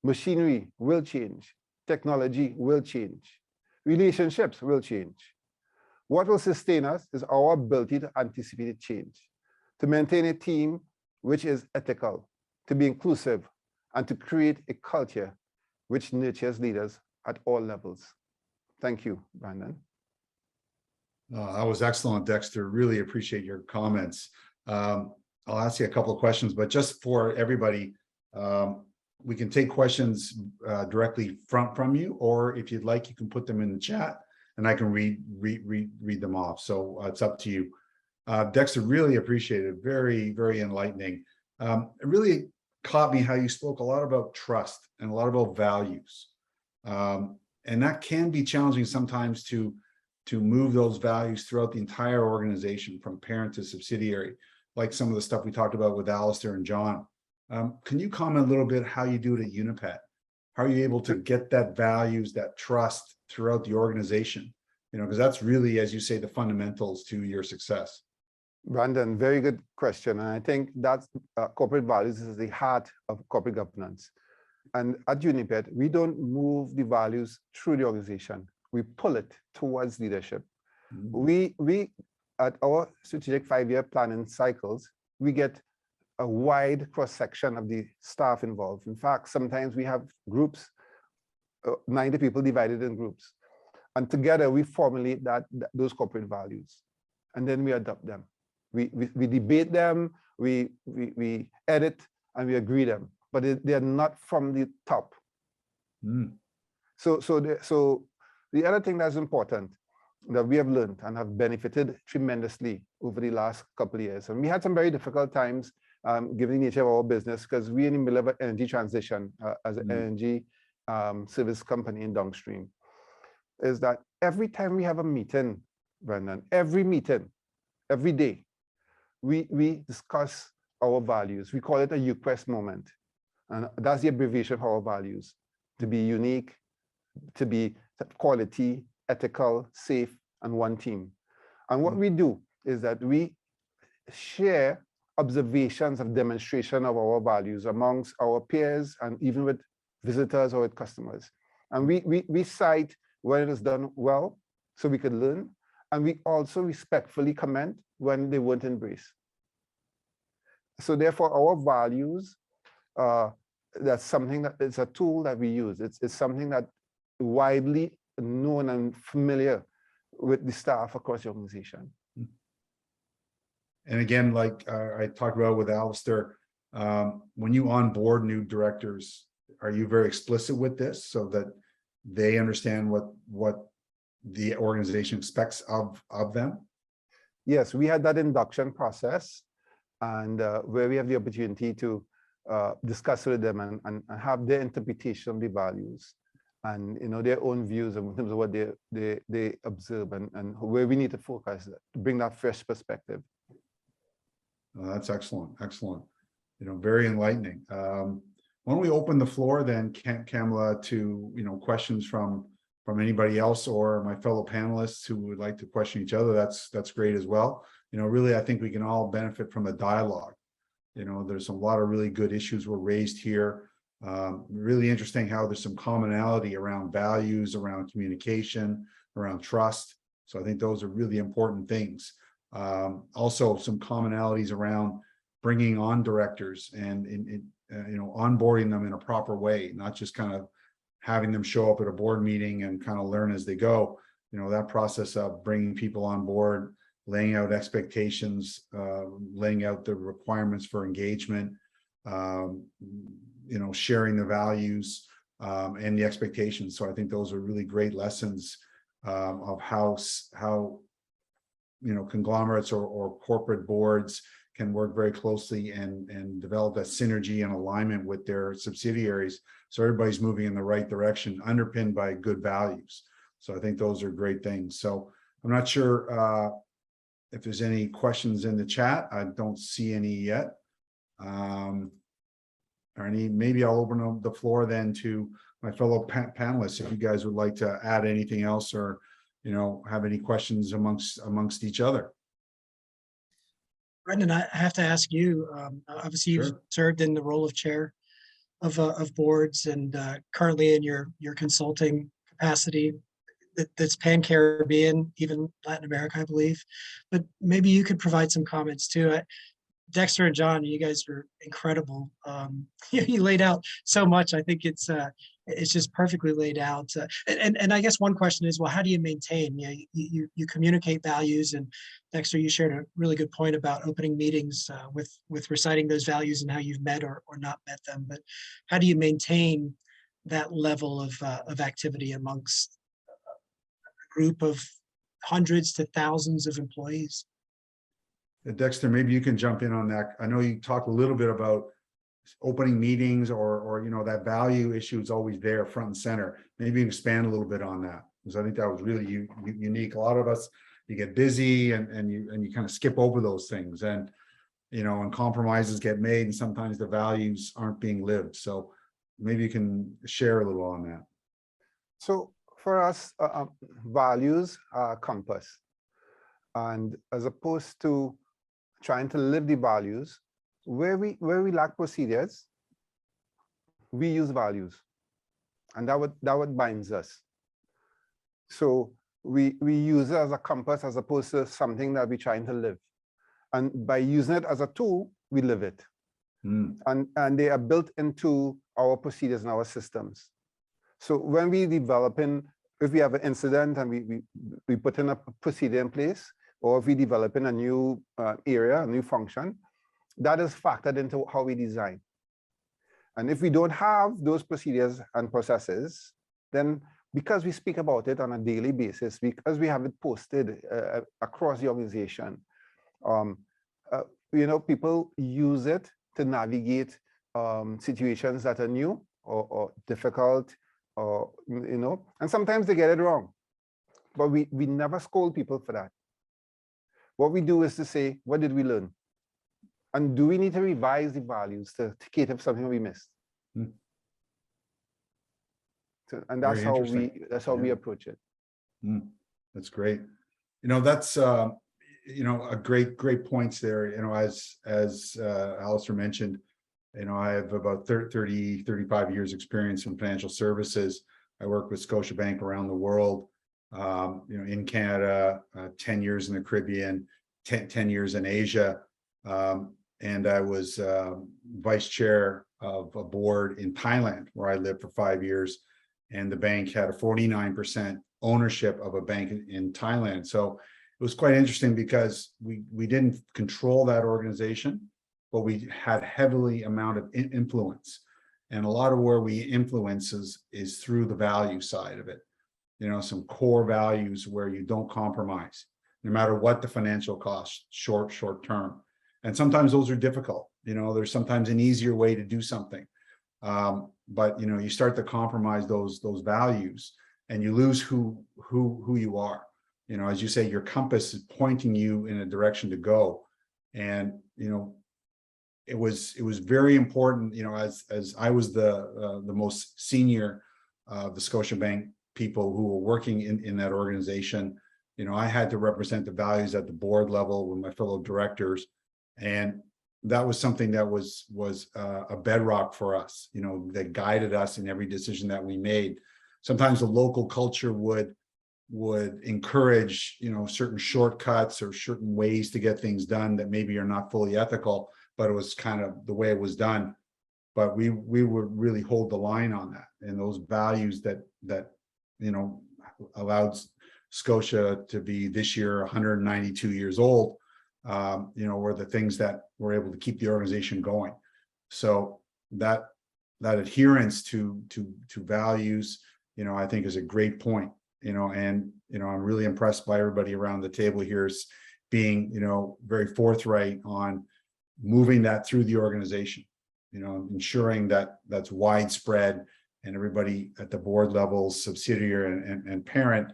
Speaker 4: Machinery will change. Technology will change. Relationships will change. What will sustain us is our ability to anticipate change, to maintain a team which is ethical, to be inclusive, and to create a culture which nurtures leaders at all levels. Thank you, Brandon.
Speaker 2: That was excellent, Dexter. Really appreciate your comments. I'll ask you a couple of questions, but just for everybody, we can take questions directly from you, or if you'd like, you can put them in the chat and I can read them off. So it's up to you. Dexter, really appreciate it. Very, very enlightening. It really caught me how you spoke a lot about trust and a lot about values. And that can be challenging sometimes to move those values throughout the entire organization from parent to subsidiary, like some of the stuff we talked about with Alasdair and John. Can you comment a little bit how you do it at Unipet? How are you able to get that values, that trust throughout the organization? You know, because that's really, as you say, the fundamentals to your success.
Speaker 4: Brandon, very good question. And I think that's corporate values is the heart of corporate governance. And at Unipet, we don't move the values through the organization. We pull it towards leadership. Mm-hmm. We at our strategic 5-year planning cycles, we get a wide cross-section of the staff involved. In fact, sometimes we have groups, 90 people divided in groups. And together we formulate those corporate values. And then we adopt them. We debate them, we edit, and we agree them. but they're not from the top.
Speaker 2: Mm.
Speaker 4: So the other thing that's important that we have learned and have benefited tremendously over the last couple of years, and we had some very difficult times given the nature of our business, because we're in the middle of an energy transition as an energy service company in downstream, is that every time we have a meeting, Brendan, every meeting, every day, we discuss our values. We call it a UQuest moment. And that's the abbreviation for our values: to be unique, to be quality, ethical, safe, and one team. And what we do is that we share observations of demonstration of our values amongst our peers and even with visitors or with customers. And we cite when it is done well, so we could learn. And we also respectfully comment when they weren't embraced. So therefore, our values, that's something that it's a tool that we use. It's something that widely known and familiar with the staff across the organization.
Speaker 2: And again, like I talked about with Alasdair, when you onboard new directors, are you very explicit with this so that they understand what the organization expects of them?
Speaker 4: Yes, we had that induction process, and where we have the opportunity to discuss with them and have their interpretation of the values and their own views in terms of what they observe and where we need to focus to bring that fresh perspective.
Speaker 2: That's excellent, excellent. Very enlightening. Why don't we open the floor then, Kamala, to questions from anybody else or my fellow panelists who would like to question each other. That's great as well. Really, I think we can all benefit from a dialogue. There's a lot of really good issues were raised here. Really interesting how there's some commonality around values, around communication, around trust. So I think those are really important things. Also, some commonalities around bringing on directors and onboarding them in a proper way, not just kind of having them show up at a board meeting and kind of learn as they go. That process of bringing people on board, laying out expectations, laying out the requirements for engagement, sharing the values and the expectations. So I think those are really great lessons of how conglomerates or corporate boards can work very closely and develop that synergy and alignment with their subsidiaries, so everybody's moving in the right direction, underpinned by good values. So I think those are great things. So I'm not sure if there's any questions in the chat. I don't see any yet. Maybe I'll open up the floor then to my fellow panelists if you guys would like to add anything else or have any questions amongst each other.
Speaker 3: Brendan, I have to ask you, obviously you've served in the role of chair of boards and currently in your consulting capacity that's pan-Caribbean, even Latin America, I believe. But maybe you could provide some comments too. Dexter and John, you guys were incredible. You laid out so much. I think it's just perfectly laid out. And I guess one question is, well, how do you maintain? You communicate values, and Dexter, you shared a really good point about opening meetings with reciting those values and how you've met or not met them. But how do you maintain that level of activity amongst a group of hundreds to thousands of employees?
Speaker 2: Dexter, maybe you can jump in on that. I know you talked a little bit about opening meetings or that value issue is always there front and center. Maybe expand a little bit on that, because I think that was really unique. A lot of us, you get busy and you kind of skip over those things, and and compromises get made, and sometimes the values aren't being lived. So maybe you can share a little on that.
Speaker 4: So for us, values are a compass, and as opposed to trying to live the values, where we lack procedures, we use values, and that what binds us. So we use it as a compass as opposed to something that we're trying to live, and by using it as a tool, we live it. And they are built into our procedures and our systems. So when we if we have an incident and we put in a procedure in place, or if we develop in a new area, a new function, that is factored into how we design. And if we don't have those procedures and processes, then because we speak about it on a daily basis, because we have it posted across the organization, people use it to navigate situations that are new or difficult, or and sometimes they get it wrong. But we never scold people for that. What we do is to say, what did we learn? And do we need to revise the values to cater for something we missed? So, and that's how we approach it.
Speaker 2: That's great. That's a great points there. As Alasdair mentioned, I have about 35 years experience in financial services. I work with Scotiabank around the world, in Canada, 10 years in the Caribbean, 10 years in Asia. And I was vice chair of a board in Thailand, where I lived for 5 years. And the bank had a 49% ownership of a bank in Thailand. So it was quite interesting because we didn't control that organization, but we had heavily amount of influence. And a lot of where we influence is through the value side of it. Some core values where you don't compromise, no matter what the financial cost, short term. And sometimes those are difficult. There's sometimes an easier way to do something. But you start to compromise those values, and you lose who you are. As you say, your compass is pointing you in a direction to go. And it was very important. As I was the most senior of the Scotiabank people who were working in that organization, I had to represent the values at the board level with my fellow directors, and that was something that was a bedrock for us, that guided us in every decision that we made. Sometimes the local culture would encourage, certain shortcuts or certain ways to get things done that maybe are not fully ethical, but it was kind of the way it was done. But we would really hold the line on that, and those values that allowed Scotia to be this year 192 years old. Were the things that were able to keep the organization going. So that adherence to values, I think is a great point. And I'm really impressed by everybody around the table here being, very forthright on moving that through the organization. Ensuring that that's widespread and everybody at the board levels, subsidiary and parent,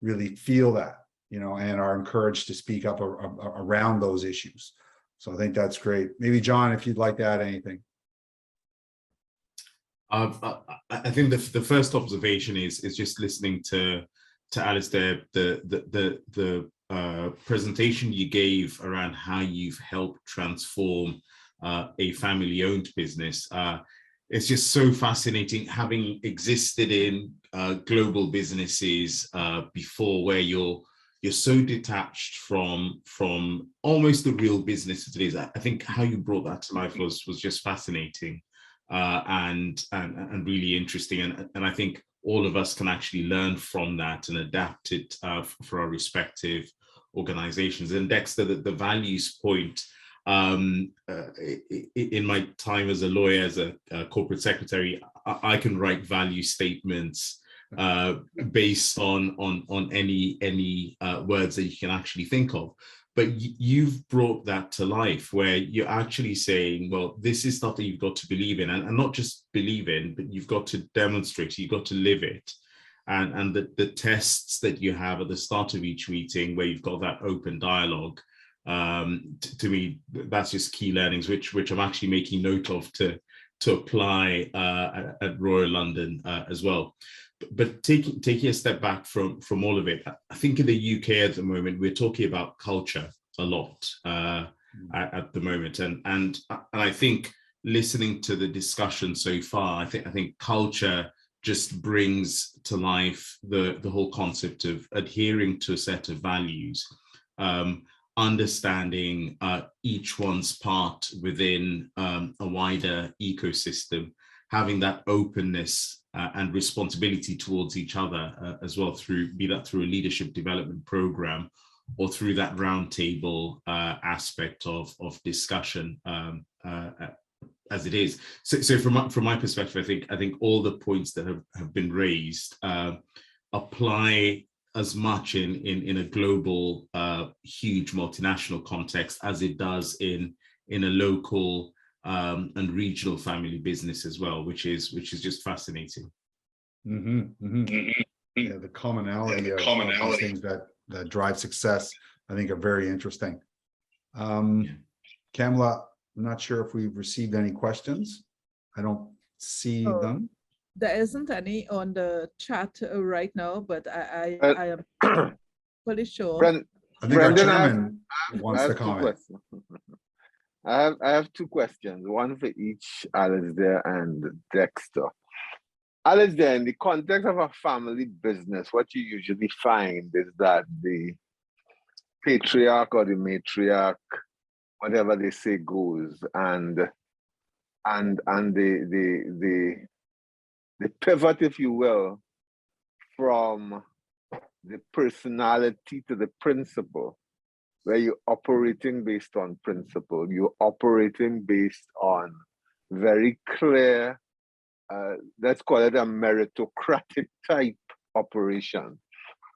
Speaker 2: really feel that. And are encouraged to speak up around those issues. So I think that's great. Maybe John, if you'd like to add anything.
Speaker 1: I think the first observation is just listening to Alasdair, the presentation you gave around how you've helped transform a family-owned business. It's just so fascinating, having existed in global businesses before, where you're so detached from almost the real business it is. I think how you brought that to life was just fascinating and really interesting. And I think all of us can actually learn from that and adapt it for our respective organizations. And Dexter, the values point, in my time as a lawyer, as a corporate secretary, I can write value statements based on any words that you can actually think of. But you've brought that to life, where you're actually saying, well, this is stuff that you've got to believe in, and not just believe in, but you've got to demonstrate, you've got to live it. And the tests that you have at the start of each meeting, where you've got that open dialogue, to me, that's just key learnings, which I'm actually making note of to apply at Royal London as well. But taking a step back from all of it, I think in the UK at the moment, we're talking about culture a lot at the moment. And I think listening to the discussion so far, I think culture just brings to life the whole concept of adhering to a set of values, understanding each one's part within a wider ecosystem, having that openness and responsibility towards each other as well, be that through a leadership development program or through that roundtable aspect of discussion as it is. So from my perspective, I think all the points that have been raised apply as much in a global, huge multinational context as it does in a local and regional family business as well, which is just fascinating.
Speaker 2: Yeah, the commonality of these things that drive success, I think, are very interesting. Kamala, I'm not sure if we've received any questions. I don't see them.
Speaker 5: There isn't any on the chat right now, but I am pretty sure.
Speaker 2: I think our chairman wants to comment.
Speaker 6: I have two questions, one for each Alasdair and Dexter. Alasdair, in the context of a family business, what you usually find is that the patriarch or the matriarch, whatever they say goes, and the pivot, if you will, from the personality to the principle, where you're operating based on principle, you're operating based on very clear, let's call it a meritocratic type operation.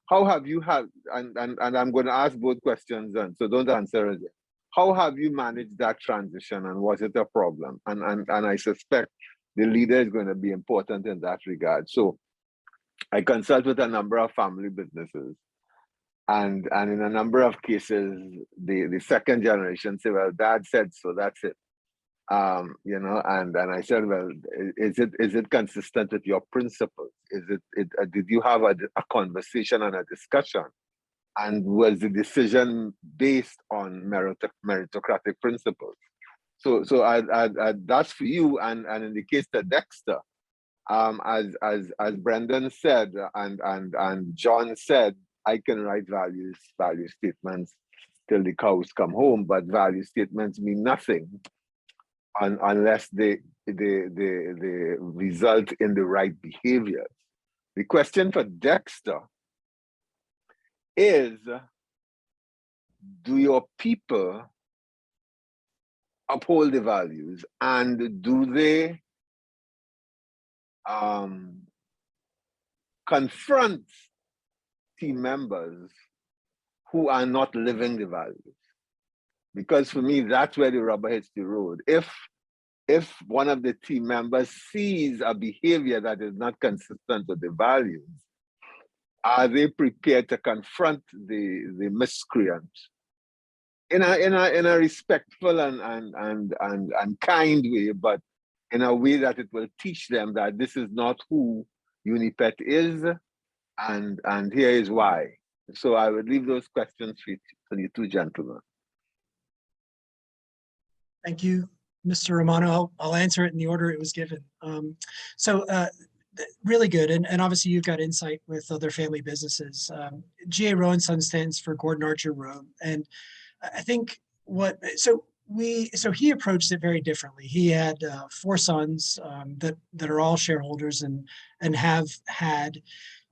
Speaker 6: How have you had, and I'm going to ask both questions, and so don't answer it yet. How have you managed that transition, and was it a problem? And I suspect the leader is going to be important in that regard. So I consult with a number of family businesses, and in a number of cases, the second generation say, well, dad said so, that's it. You know, and I said, well, is it consistent with your principles? Did you have a conversation and a discussion? And was the decision based on meritocratic principles? So that's for you. And in the case of Dexter, as Brendan said and John said, I can write value statements till the cows come home, but value statements mean nothing unless they result in the right behaviors. The question for Dexter is, do your people uphold the values, and do they confront team members who are not living the values? Because for me, that's where the rubber hits the road. If one of the team members sees a behavior that is not consistent with the values, are they prepared to confront the miscreant in a respectful and kind way, but in a way that it will teach them that this is not who Unipet is, and here is why. So I would leave those questions for you two gentlemen.
Speaker 3: Thank you, Mr. Romano. I'll answer it in the order it was given. Really good, and obviously you've got insight with other family businesses. G.A. Rowe & Son stands for Gordon Archer Rowe, and I think so he approached it very differently. He had 4 sons that are all shareholders and have had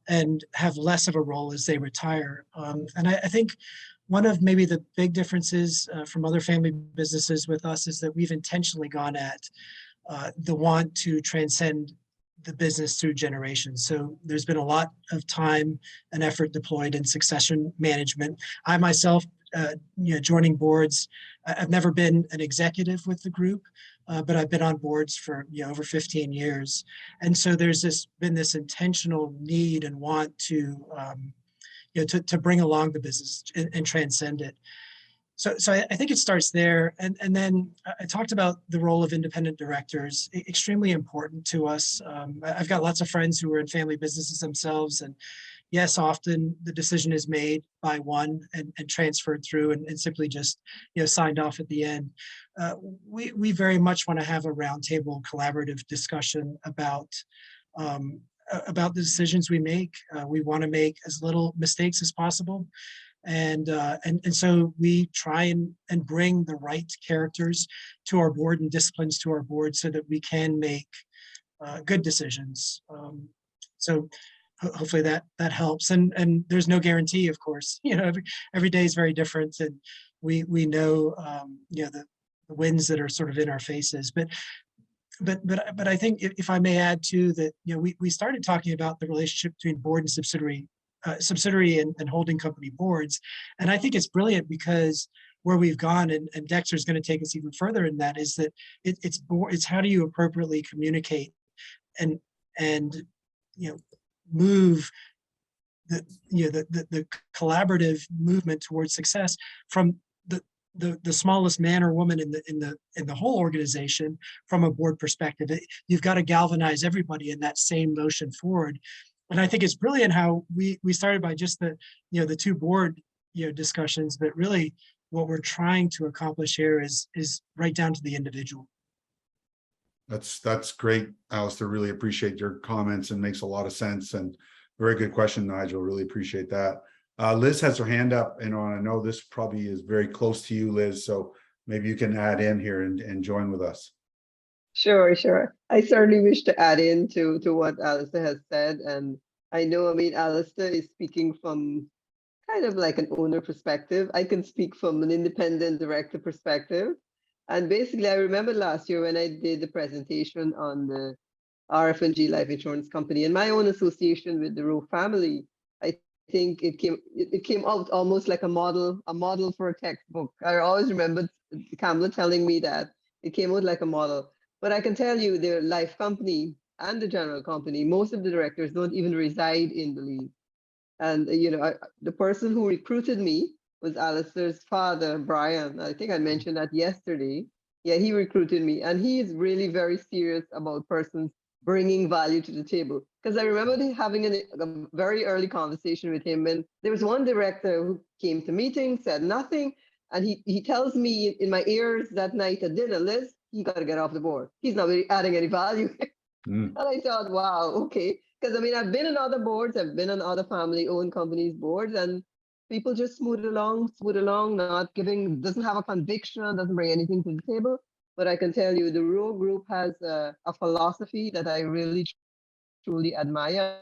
Speaker 3: and have less of a role as they retire. And I think one of maybe the big differences from other family businesses with us is that we've intentionally gone at the want to transcend the business through generations. So there's been a lot of time and effort deployed in succession management. I myself, joining boards, I've never been an executive with the group, but I've been on boards for over 15 years. And so there's been this intentional need and want to bring along the business and transcend it. So I think it starts there. And then I talked about the role of independent directors, extremely important to us. I've got lots of friends who are in family businesses themselves. And yes, often the decision is made by one and transferred through and simply just signed off at the end. We very much want to have a roundtable collaborative discussion about the decisions we make. We want to make as little mistakes as possible. And so we try and bring the right characters to our board and disciplines to our board so that we can make good decisions. So hopefully that helps. And there's no guarantee, of course. Every day is very different, and we know the winds that are sort of in our faces. But but I think if I may add too that, you know, we started talking about the relationship between board and subsidiary and holding company boards, and I think it's brilliant because where we've gone, and Dexter is going to take us even further in that, is that it's how do you appropriately communicate and you know, move the collaborative movement towards success from the smallest man or woman in the whole organization from a board perspective. You've got to galvanize everybody in that same motion forward. And I think it's brilliant how we started by just the two board discussions, but really what we're trying to accomplish here is right down to the individual.
Speaker 2: That's great, Alasdair. Really appreciate your comments, and makes a lot of sense. And very good question, Nigel. Really appreciate that. Liz has her hand up, and I know this probably is very close to you, Liz. So maybe you can add in here and join with us.
Speaker 7: Sure. I certainly wish to add in to what Alasdair has said. And I know, I mean, Alasdair is speaking from kind of like an owner perspective. I can speak from an independent director perspective. And basically, I remember last year when I did the presentation on the RF&G Life Insurance Company and my own association with the Rowe family, I think it came out almost like a model for a textbook. I always remember Kamala telling me that it came out like a model. But I can tell you, the life company and the general company, most of the directors don't even reside in Belize. And the person who recruited me was Alasdair's father, Brian. I think I mentioned that yesterday. Yeah, he recruited me, and he is really very serious about persons bringing value to the table. Because I remember having a very early conversation with him, and there was one director who came to meetings, said nothing, and he tells me in my ears that night at dinner, Liz, you got to get off the board. He's not really adding any value. And I thought, wow, okay. Because I mean, I've been on other boards, I've been on other family-owned companies' boards, and people just smooth along, not giving, doesn't have a conviction, doesn't bring anything to the table. But I can tell you, the Rowe Group has a philosophy that I really, truly admire.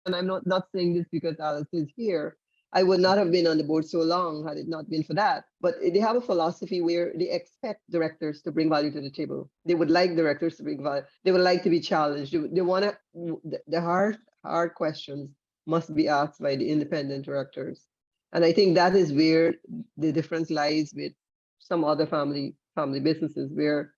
Speaker 7: And I'm not saying this because Alice is here. I would not have been on the board so long had it not been for that. But they have a philosophy where they expect directors to bring value to the table. They would like directors to bring value. They would like to be challenged. They want to, the hard questions must be asked by the independent directors. And I think that is where the difference lies with some other family businesses, where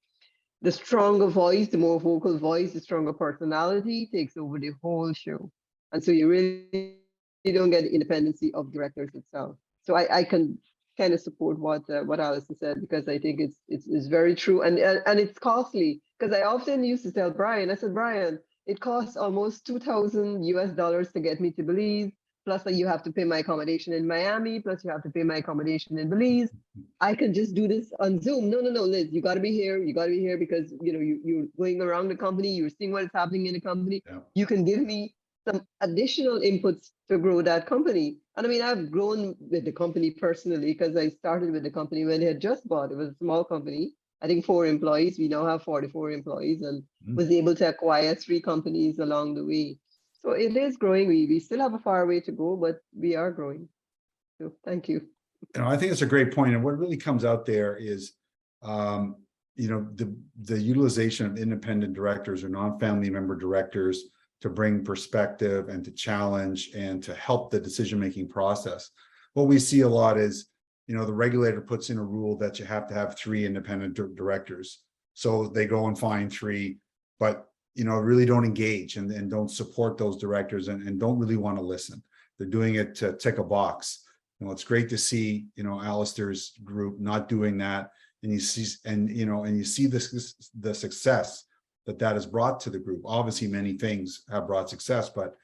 Speaker 7: the stronger voice, the more vocal voice, the stronger personality takes over the whole show. And so you really don't get the independency of directors itself. So I can kind of support what Alasdair said, because I think it's very true, and it's costly. Because I often used to tell Brian, I said, Brian, it costs almost $2,000 to get me to Belize. Plus you have to pay my accommodation in Miami, plus you have to pay my accommodation in Belize. I can just do this on Zoom. No, Liz, you got to be here. You got to be here because you're going around the company. You're seeing what is happening in the company. Yeah. You can give me some additional inputs to grow that company. And I mean, I've grown with the company personally because I started with the company when they had just bought. It was a small company. I think 4 employees. We now have 44 employees, and was able to acquire 3 companies along the way. So it is growing. We still have a far way to go, but we are growing. So thank you.
Speaker 2: I think it's a great point. And what really comes out there is, the utilization of independent directors or non-family member directors to bring perspective and to challenge and to help the decision-making process. What we see a lot is, the regulator puts in a rule that you have to have 3 independent directors. So they go and find 3, but really don't engage and don't support those directors and don't really want to listen. They're doing it to tick a box. It's great to see, Alasdair's group not doing that. And you see, you see the success that has brought to the group. Obviously, many things have brought success, but,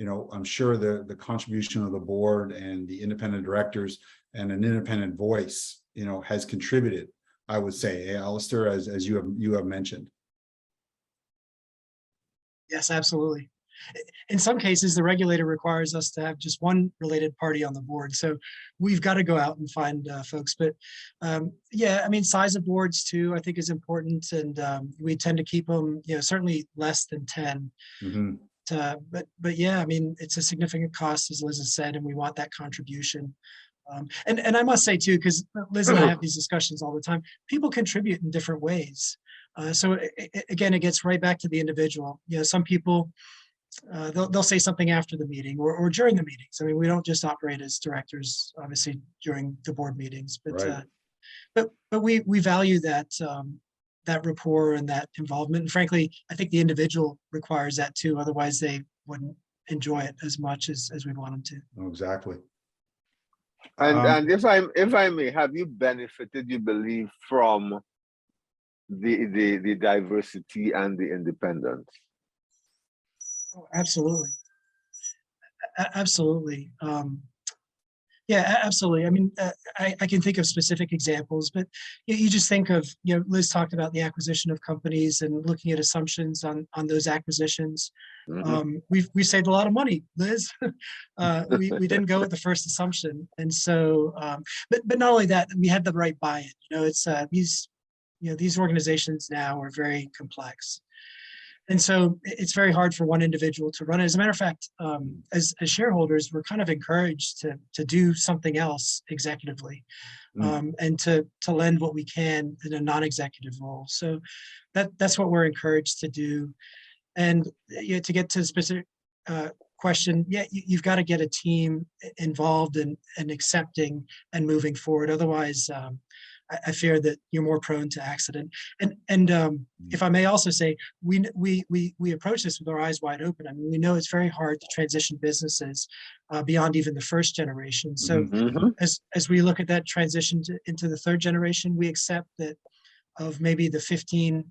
Speaker 2: I'm sure the contribution of the board and the independent directors and an independent voice, has contributed, I would say, Alasdair, as you have mentioned.
Speaker 3: Yes, absolutely. In some cases, the regulator requires us to have just one related party on the board. So we've got to go out and find folks. But yeah, I mean, size of boards too, I think is important. And we tend to keep them, certainly less than 10. But yeah, I mean, it's a significant cost, as Liz has said, and we want that contribution. And I must say too, because Liz and I have these discussions all the time, people contribute in different ways. So again, it gets right back to the individual. You know, some people, they'll say something after the meeting or during the meetings. I mean, we don't just operate as directors, obviously during the board meetings, but
Speaker 2: Right.
Speaker 3: but we value that that rapport and that involvement. And frankly, I think the individual requires that too. Otherwise, they wouldn't enjoy it as much as we'd want them to.
Speaker 2: Oh, exactly.
Speaker 6: And if I may, have you benefited, you believe, from the diversity and the independence?
Speaker 3: Oh, absolutely. Absolutely. Yeah, absolutely. I mean, I can think of specific examples, but you just think of, you know, Liz talked about the acquisition of companies and looking at assumptions on those acquisitions. We've saved a lot of money, Liz. We didn't go with the first assumption, and so, but not only that, we had the right buy-in. You know, it's these organizations now are very complex. And so it's very hard for one individual to run it. As a matter of fact, as shareholders, we're kind of encouraged to do something else executively, and to lend what we can in a non-executive role. So that's what we're encouraged to do. And to get to the specific question, you've got to get a team involved and accepting and moving forward. Otherwise, I fear that you're more prone to accident. And if I may also say, we approach this with our eyes wide open. I mean, we know it's very hard to transition businesses beyond even the first generation. So as we look at that transition into the third generation, we accept that of maybe the 15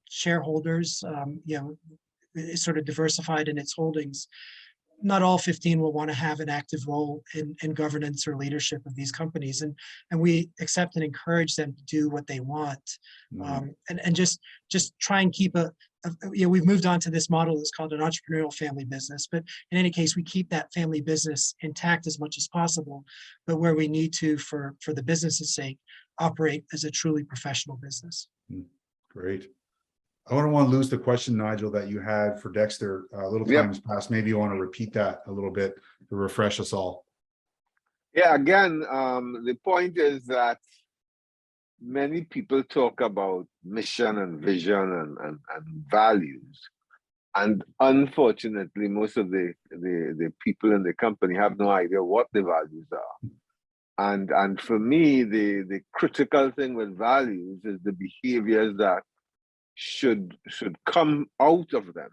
Speaker 3: shareholders, it's sort of diversified in its holdings. Not all 15 will want to have an active role in governance or leadership of these companies, and we accept and encourage them to do what they want, and just try and keep we've moved on to this model that's called an entrepreneurial family business, but in any case, we keep that family business intact as much as possible, but where we need to, for the business's sake, operate as a truly professional business.
Speaker 2: Great. I don't want to lose the question, Nigel, that you had for Dexter. A little time has passed. Maybe you want to repeat that a little bit to refresh us all.
Speaker 6: Yeah, again, the point is that many people talk about mission and vision and values. And unfortunately, most of the people in the company have no idea what the values are. And for me, the critical thing with values is the behaviors that should come out of them.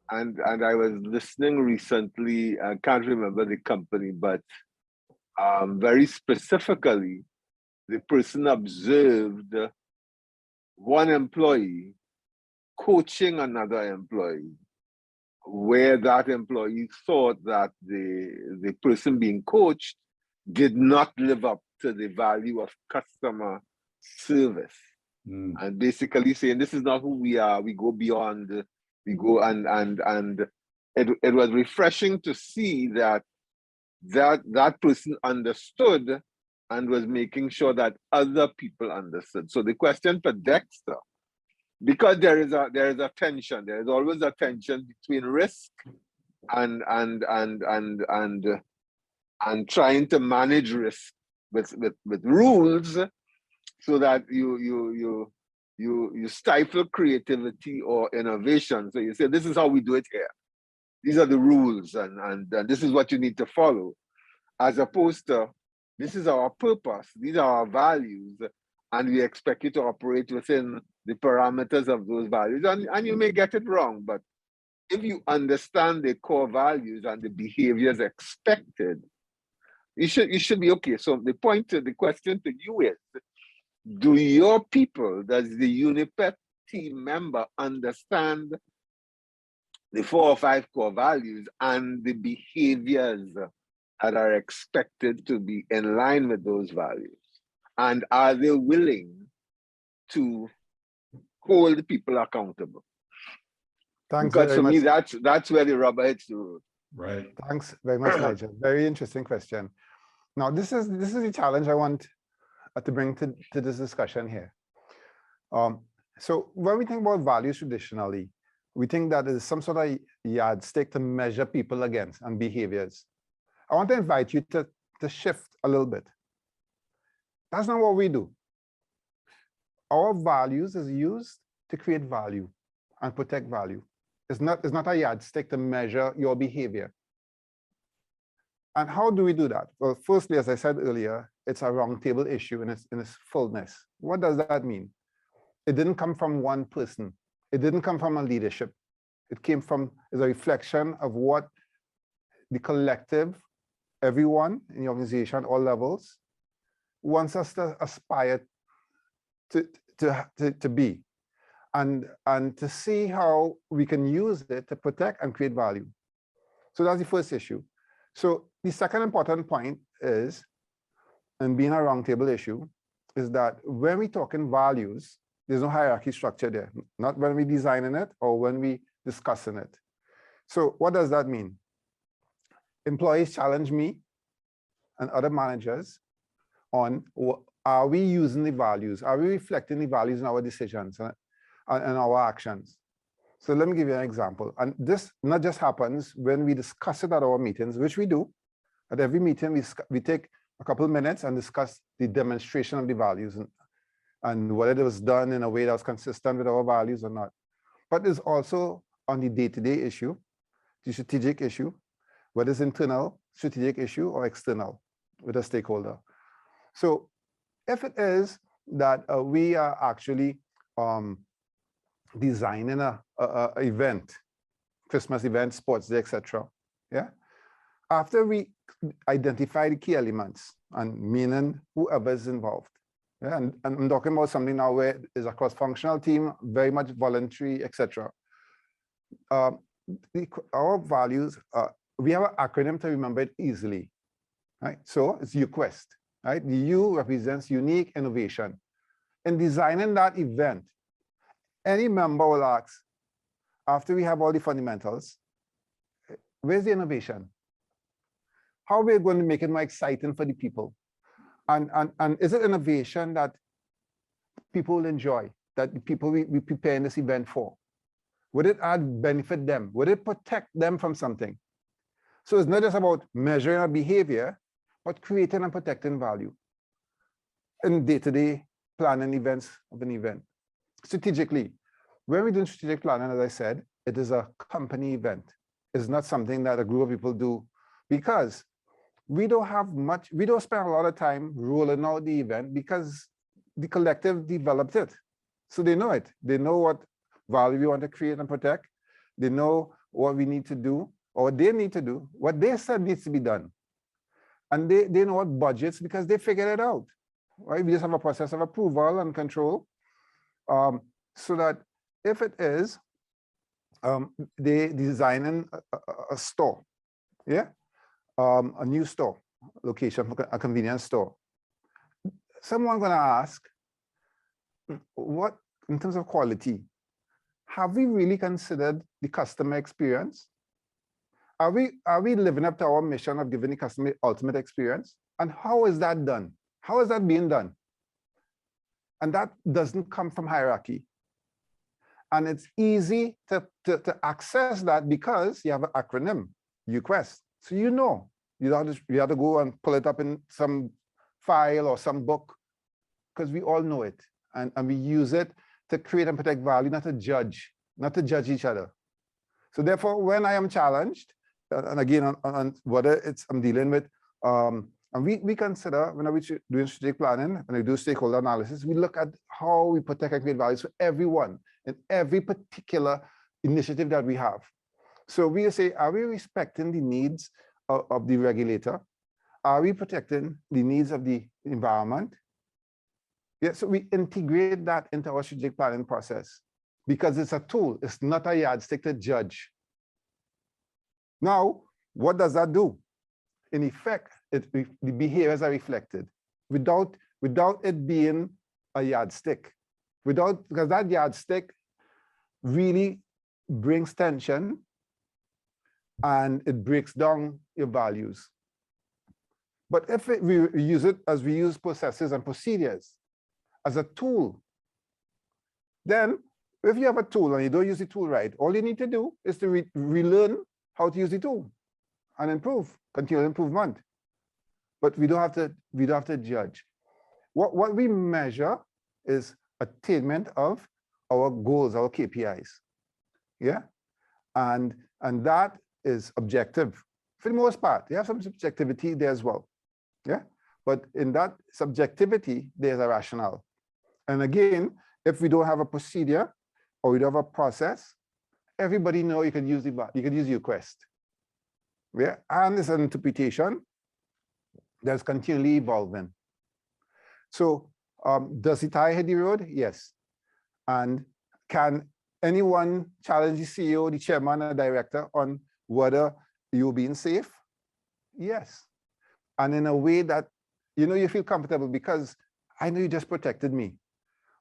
Speaker 6: And I was listening recently, I can't remember the company, but very specifically, the person observed one employee coaching another employee, where that employee thought that the person being coached did not live up to the value of customer service. And basically saying, this is not who we are, we go beyond, we go and it was refreshing to see that person understood and was making sure that other people understood. So the question for Dexter, because there is a tension, there is always a tension between risk and trying to manage risk with rules, so that you stifle creativity or innovation. So you say, this is how we do it here. These are the rules, and this is what you need to follow. As opposed to, this is our purpose, these are our values, and we expect you to operate within the parameters of those values. And you may get it wrong, but if you understand the core values and the behaviors expected, you should be okay. So the question to you is, do your people, does the UNIPET team member, understand the 4 or 5 core values and the behaviors that are expected to be in line with those values? And are they willing to hold people accountable?
Speaker 4: Thanks
Speaker 6: because
Speaker 4: very
Speaker 6: for me,
Speaker 4: much.
Speaker 6: that's where the rubber hits the road.
Speaker 2: Right.
Speaker 4: Thanks very much, Nigel. Very interesting question. Now, this is the challenge I want to bring to this discussion here. So when we think about values traditionally, we think that there's some sort of yardstick to measure people against and behaviors. I want to invite you to shift a little bit. That's not what we do. our values is used to create value and protect value. It's not a yardstick to measure your behavior. And how do we do that? Well, firstly, as I said earlier, it's a roundtable issue in its fullness. What does that mean? It didn't come from one person. It didn't come from a leadership. It came from as a reflection of what the collective, everyone in the organization, all levels, wants us to aspire to be, and to see how we can use it to protect and create value. So that's the first issue. So the second important point is, and being a roundtable issue, is that when we talk in values, there's no hierarchy structure there, not when we designing it or when we discussing it. So what does that mean? Employees challenge me and other managers on, are we using the values? Are we reflecting the values in our decisions and our actions? So let me give you an example. And this not just happens when we discuss it at our meetings, which we do. At every meeting, we take a couple of minutes and discuss the demonstration of the values and whether it was done in a way that was consistent with our values or not. But it's also on the day-to-day issue, the strategic issue, whether it's internal strategic issue or external with a stakeholder. So if it is that we are actually designing a event, Christmas event, sports day, etc. Yeah. After we identify the key elements and meaning whoever's involved. Yeah, and I'm talking about something now where it's a cross-functional team, very much voluntary, etc. Our values, we have an acronym to remember it easily, right? So it's UQuest, right? The U represents unique innovation. In designing that event, any member will ask, after we have all the fundamentals, where's the innovation? How are we going to make it more exciting for the people? And is it innovation that people will enjoy, that the people we prepare in this event for? Would it benefit them? Would it protect them from something? So it's not just about measuring our behavior, but creating and protecting value in day-to-day planning events of an event. Strategically, when we do strategic planning, as I said, it is a company event. It's not something that a group of people do, because we don't spend a lot of time rolling out the event because the collective developed it. So they know it. They know what value we want to create and protect. They know what we need to do, or what they need to do, what they said needs to be done. And they know what budgets, because they figured it out, right? We just have a process of approval and control, so that if it is, they designing a store, yeah? A new store, location for a convenience store. Someone gonna ask, what, in terms of quality, have we really considered the customer experience? Are we living up to our mission of giving the customer ultimate experience? And how is that done? How is that being done? And that doesn't come from hierarchy. And it's easy to access that because you have an acronym, UQuest. So you know, you have to go and pull it up in some file or some book, because we all know it. And we use it to create and protect value, not to judge each other. So therefore, when I am challenged, and again, on whether it's I'm dealing with, and we consider, when we're doing strategic planning, and we do stakeholder analysis, we look at how we protect and create values for everyone in every particular initiative that we have. So we say, are we respecting the needs of the regulator? Are we protecting the needs of the environment? Yeah, so we integrate that into our strategic planning process, because it's a tool. It's not a yardstick to judge. Now, what does that do? In effect, the behaviors are reflected without it being a yardstick. Because that yardstick really brings tension and it breaks down your values. But if we use it as we use processes and procedures as a tool, then if you have a tool and you don't use the tool right, all you need to do is to relearn how to use the tool and improve, continual improvement. But we don't have to judge. What we measure is attainment of our goals, our KPIs. Yeah. And that is objective for the most part. You have some subjectivity there as well. Yeah. But in that subjectivity, there's a rationale. And again, if we don't have a procedure or we don't have a process, everybody know you can use your quest. Yeah. And it's an interpretation that's continually evolving. So does it hit the road? Yes. And can anyone challenge the CEO, the chairman, or director on whether you're being safe? Yes. And in a way that, you feel comfortable because I know you just protected me.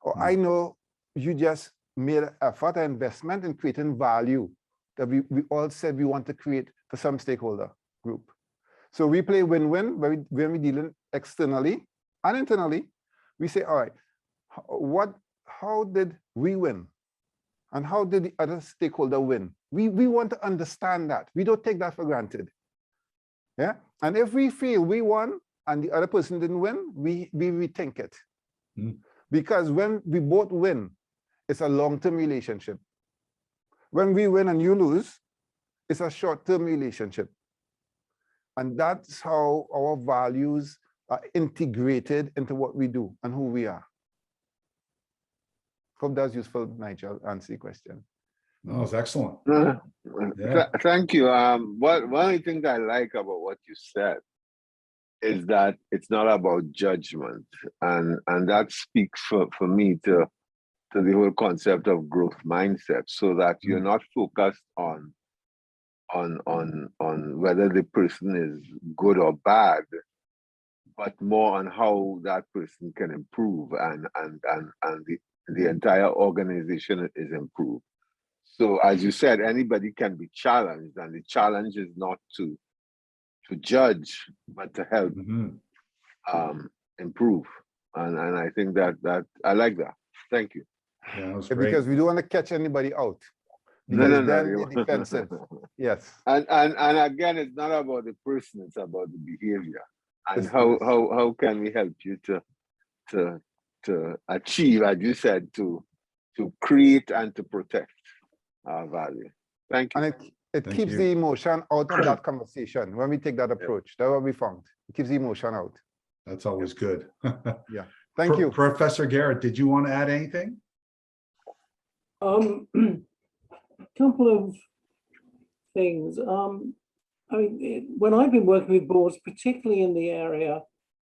Speaker 4: Or I know you just made an effort, an investment in creating value that we all said we want to create for some stakeholder group. So we play win-win when we're dealing externally and internally. We say, all right, how did we win? And how did the other stakeholder win? We want to understand that. We don't take that for granted. Yeah. And if we feel we won and the other person didn't win, we rethink it. Because when we both win, it's a long-term relationship. When we win and you lose, it's a short-term relationship. And that's how our values are integrated into what we do and who we are. Hope that's useful, Nigel, answer your question.
Speaker 2: No, it's excellent.
Speaker 6: Yeah. Thank you. One of the things I like about what you said is that it's not about judgment. And that speaks for me to the whole concept of growth mindset, so that you're not focused on whether the person is good or bad, but more on how that person can improve and the entire organization is improved. So as you said, anybody can be challenged, and the challenge is not to judge, but to help improve. And I think that I like that. Thank you.
Speaker 2: Yeah, that was great.
Speaker 4: Because we don't want to catch anybody out.
Speaker 6: No.
Speaker 4: Then defensive. Yes.
Speaker 6: And again, it's not about the person, it's about the behavior. And how can we help you to achieve, as you said, to create and to protect our value. Thank you.
Speaker 4: And it keeps the emotion out of that conversation when we take that approach. That's what we found. It keeps the emotion out.
Speaker 2: That's always good.
Speaker 4: Yeah. Thank you.
Speaker 2: Professor Garrett, did you want to add anything?
Speaker 8: A couple of things. I mean, when I've been working with boards, particularly in the area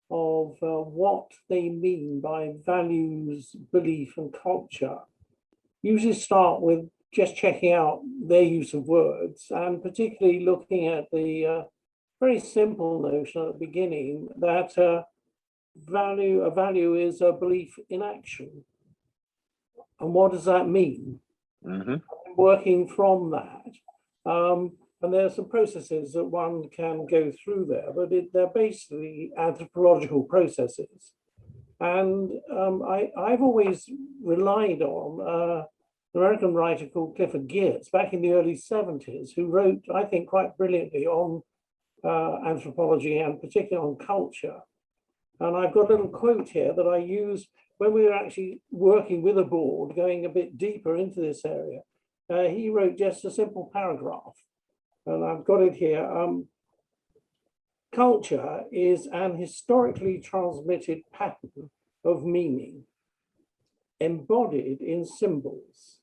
Speaker 8: of what they mean by values, belief, and culture, usually start with just checking out their use of words, and particularly looking at the very simple notion at the beginning that a value is a belief in action. And what does that mean? Working from that. And there are some processes that one can go through there, but they're basically anthropological processes. And I've always relied on an American writer called Clifford Geertz back in the early 70s, who wrote, I think, quite brilliantly on anthropology and particularly on culture. And I've got a little quote here that I used when we were actually working with a board, going a bit deeper into this area. He wrote just a simple paragraph, and I've got it here. Culture is an historically transmitted pattern of meaning, embodied in symbols,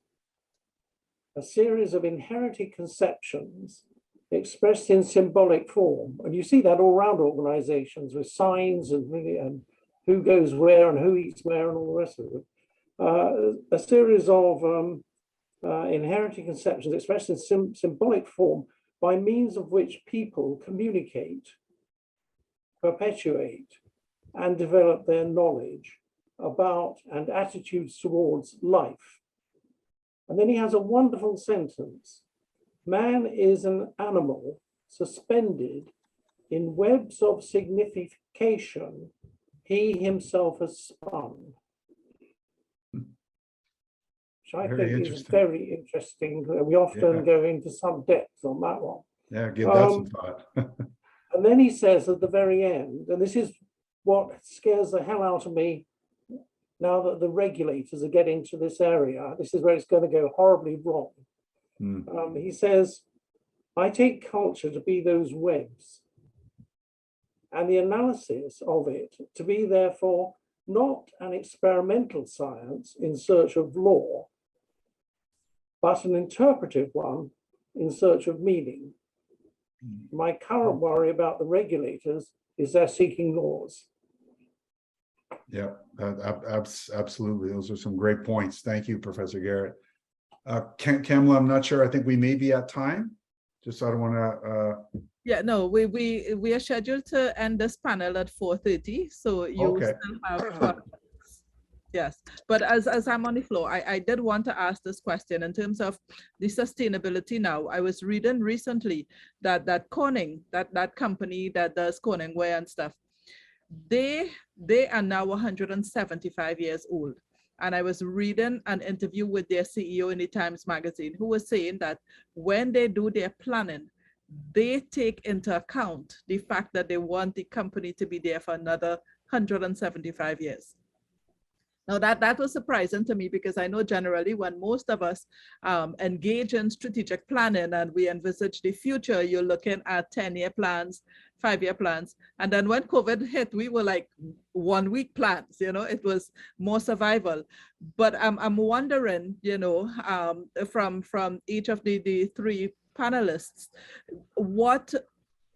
Speaker 8: a series of inherited conceptions expressed in symbolic form. And you see that all around organizations with signs and who goes where and who eats where and all the rest of it. A series of inherited conceptions expressed in symbolic form by means of which people communicate, perpetuate, and develop their knowledge about and attitudes towards life. And then he has a wonderful sentence. Man is an animal suspended in webs of signification he himself has spun. Which I think is very interesting. We often go into some depth on that one.
Speaker 2: Yeah, give that some thought.
Speaker 8: And then he says at the very end, and this is what scares the hell out of me now that the regulators are getting to this area, this is where it's going to go horribly wrong. He says, I take culture to be those webs and the analysis of it to be therefore not an experimental science in search of law, but an interpretive one in search of meaning. My current worry about the regulators is they're seeking laws.
Speaker 2: Yeah, absolutely. Those are some great points. Thank you, Professor Garrett. Kamala, I'm not sure. I think we may be at time. Just I don't want to.
Speaker 5: Yeah, no, we are scheduled to end this panel at 4:30, so you still have 12 minutes. Yes, but as I'm on the floor, I did want to ask this question in terms of the sustainability. Now, I was reading recently that Corning, that company that does Corning ware and stuff, they are now 175 years old. And I was reading an interview with their CEO in the Times Magazine, who was saying that when they do their planning, they take into account the fact that they want the company to be there for another 175 years. Now that was surprising to me, because I know generally when most of us engage in strategic planning and we envisage the future, you're looking at 10-year plans, 5-year plans. And then when COVID hit, we were like 1-week plans, you know, it was more survival. But I'm wondering, you know, from each of the three panelists, what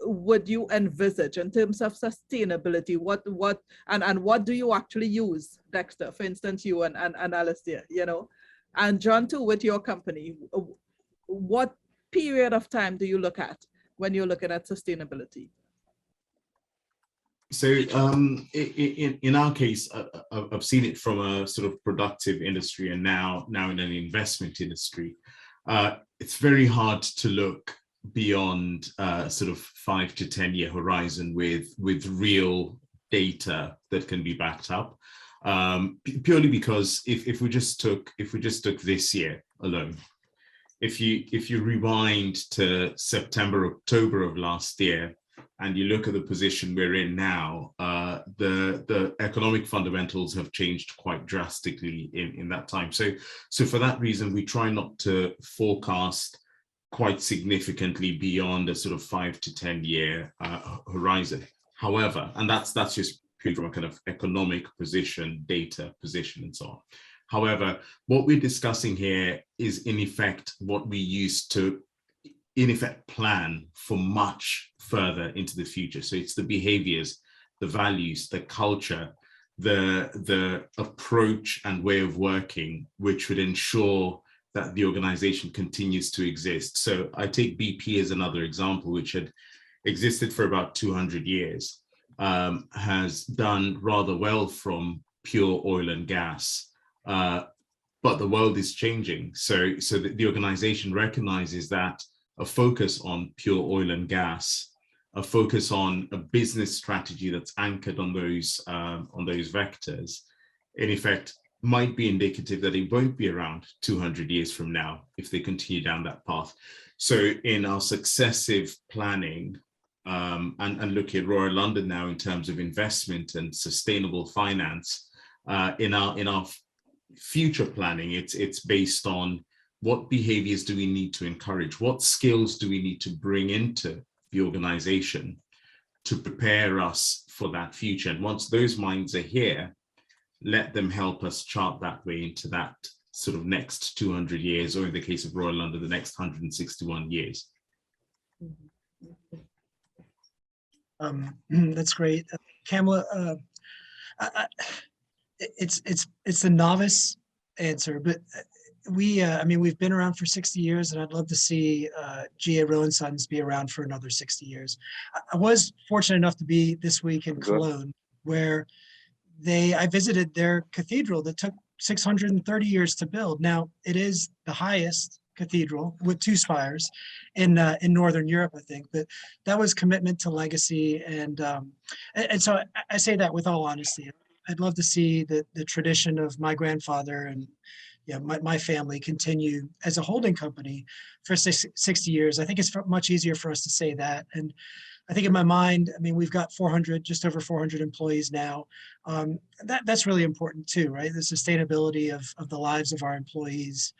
Speaker 5: would you envisage in terms of sustainability? What do you actually use, Dexter, for instance, you and Alasdair, you know, and John too, with your company, what period of time do you look at when you're looking at sustainability?
Speaker 1: So in our case, I've seen it from a sort of productive industry and now in an investment industry. It's very hard to look beyond sort of 5 to 10 year horizon with real data that can be backed up, purely because if we just took this year alone, if you rewind to September, October of last year, and you look at the position we're in now, the economic fundamentals have changed quite drastically in that time. So for that reason, we try not to forecast quite significantly beyond a sort of 5 to 10 year horizon. However, and that's just purely from a kind of economic position, data position, and so on. However, what we're discussing here is in effect what we used to plan for much further into the future. So it's the behaviors, the values, the culture, the approach and way of working, which would ensure that the organization continues to exist. So I take BP as another example, which had existed for about 200 years, has done rather well from pure oil and gas, but the world is changing. So the organization recognizes that a focus on pure oil and gas, a focus on a business strategy that's anchored on those vectors, in effect, might be indicative that it won't be around 200 years from now if they continue down that path. So in our successive planning, and look at Royal London now in terms of investment and sustainable finance, in our future planning, it's based on what behaviors do we need to encourage, what skills do we need to bring into the organization to prepare us for that future. And once those minds are here, let them help us chart that way into that sort of next 200 years, or in the case of Royal London, the next 161 years.
Speaker 3: That's great. Kamala, it's the novice answer, but I mean, we've been around for 60 years, and I'd love to see G.A. Rowe & Sons be around for another 60 years. I was fortunate enough to be this week in Cologne, where I visited their cathedral that took 630 years to build. Now, it is the highest cathedral with 2 spires in Northern Europe, I think, but that was commitment to legacy. And so I say that with all honesty. I'd love to see the tradition of my grandfather and my family continue as a holding company for 60 years. I think it's much easier for us to say that. And I think in my mind, I mean, we've got 400, just over 400 employees now. That's really important too, right? The sustainability of the lives of our employees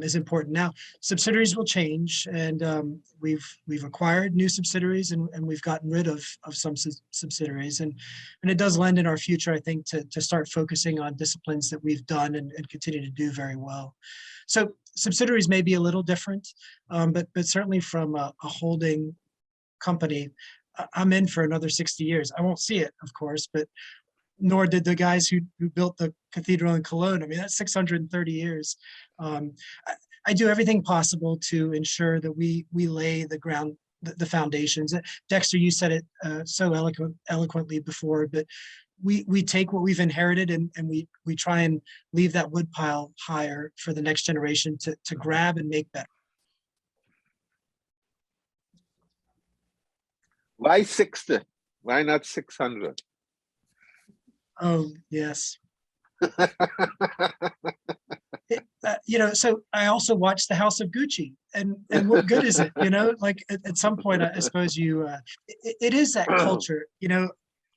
Speaker 3: is important. Now, subsidiaries will change, and we've acquired new subsidiaries, and we've gotten rid of some subsidiaries, and it does lend in our future, I think, to start focusing on disciplines that we've done and continue to do very well. So subsidiaries may be a little different, but certainly from a holding company, I'm in for another 60 years. I won't see it, of course, but nor did the guys who built the cathedral in Cologne. I mean, that's 630 years. I do everything possible to ensure that we lay the ground, the foundations. Dexter, you said it so eloquently before, but we take what we've inherited and we try and leave that wood pile higher for the next generation to grab and make better.
Speaker 6: Why 60? Why not 600?
Speaker 3: Oh, yes. So I also watched The House of Gucci, and what good is it? Like at some point, I suppose it is that culture,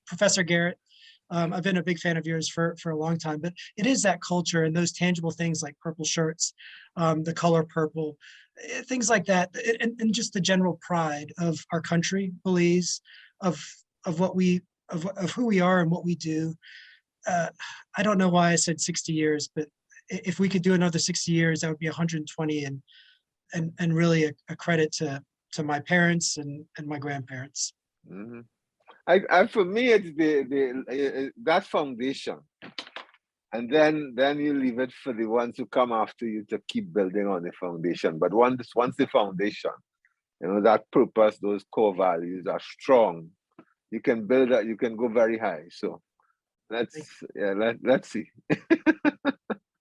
Speaker 3: Professor Garrett. I've been a big fan of yours for a long time, but it is that culture and those tangible things like purple shirts, the color purple, things like that, and just the general pride of our country, Belize, of who we are and what we do. I don't know why I said 60 years, but if we could do another 60 years, that would be 120, and really a credit to my parents and my grandparents.
Speaker 6: Mm-hmm. For me, it's that foundation, and then you leave it for the ones who come after you to keep building on the foundation. But once the foundation, that purpose, those core values are strong, you can build that. You can go very high. So let's see.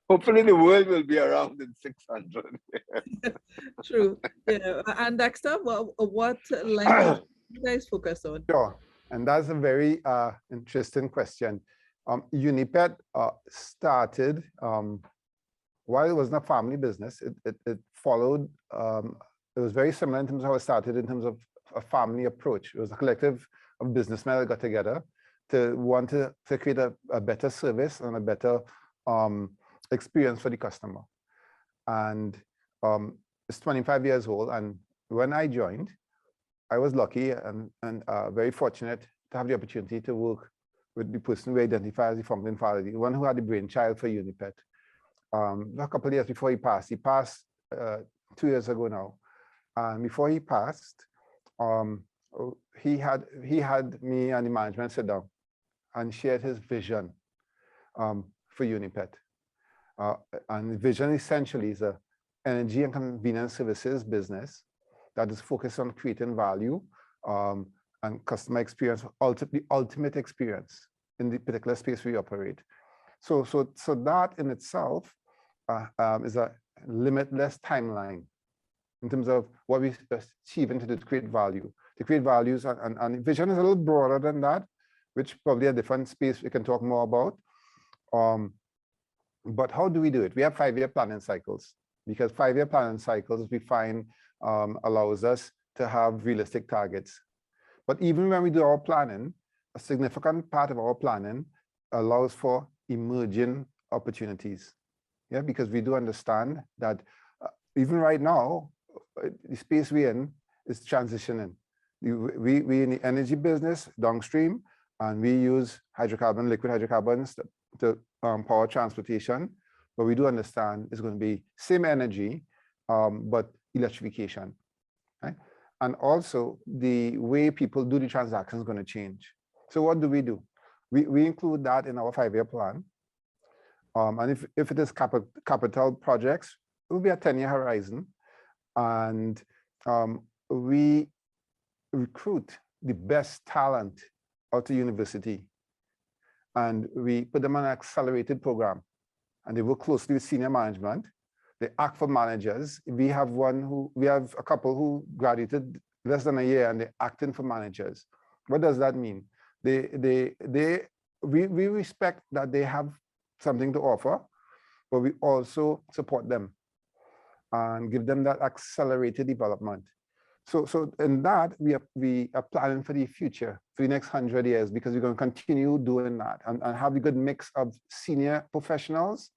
Speaker 6: Hopefully, the world will be around in 600.
Speaker 5: True. Yeah. And Dexter, what language do you guys focus on?
Speaker 4: Sure. And that's a very interesting question. UNIPET started, while it wasn't a family business, it followed, it was very similar in terms of how it started in terms of a family approach. It was a collective of businessmen that got together to want to create a better service and a better experience for the customer. And it's 25 years old. And when I joined, I was lucky and very fortunate to have the opportunity to work with the person we identify as the founding father, the one who had the brainchild for UNIPET. A couple of years before he passed 2 years ago now. And before he passed, he had me and the management sit down and shared his vision for UNIPET. And the vision essentially is a energy and convenience services business that is focused on creating value and customer experience, the ultimate experience in the particular space we operate. So that in itself is a limitless timeline in terms of what we achieving to create value. To create values and vision is a little broader than that, which probably a different space we can talk more about. But how do we do it? We have 5-year planning cycles, because 5-year planning cycles we find allows us to have realistic targets. But even when we do our planning, a significant part of our planning allows for emerging opportunities. Yeah, because we do understand that even right now, the space we're in is transitioning. We in the energy business downstream, and we use liquid hydrocarbons to power transportation. But we do understand it's going to be same energy, but electrification. Right? And also the way people do the transactions is going to change. So what do? We include that in our 5-year plan. And if it is capital projects, it will be a 10-year horizon. And we recruit the best talent out of university. And we put them on an accelerated program. And they work closely with senior management. They act for managers. We have a couple who graduated less than a year and they're acting for managers. What does that mean? We respect that they have something to offer, but we also support them and give them that accelerated development. So in that, we are planning for the future, for the next 100 years, because we're going to continue doing that and have a good mix of senior professionals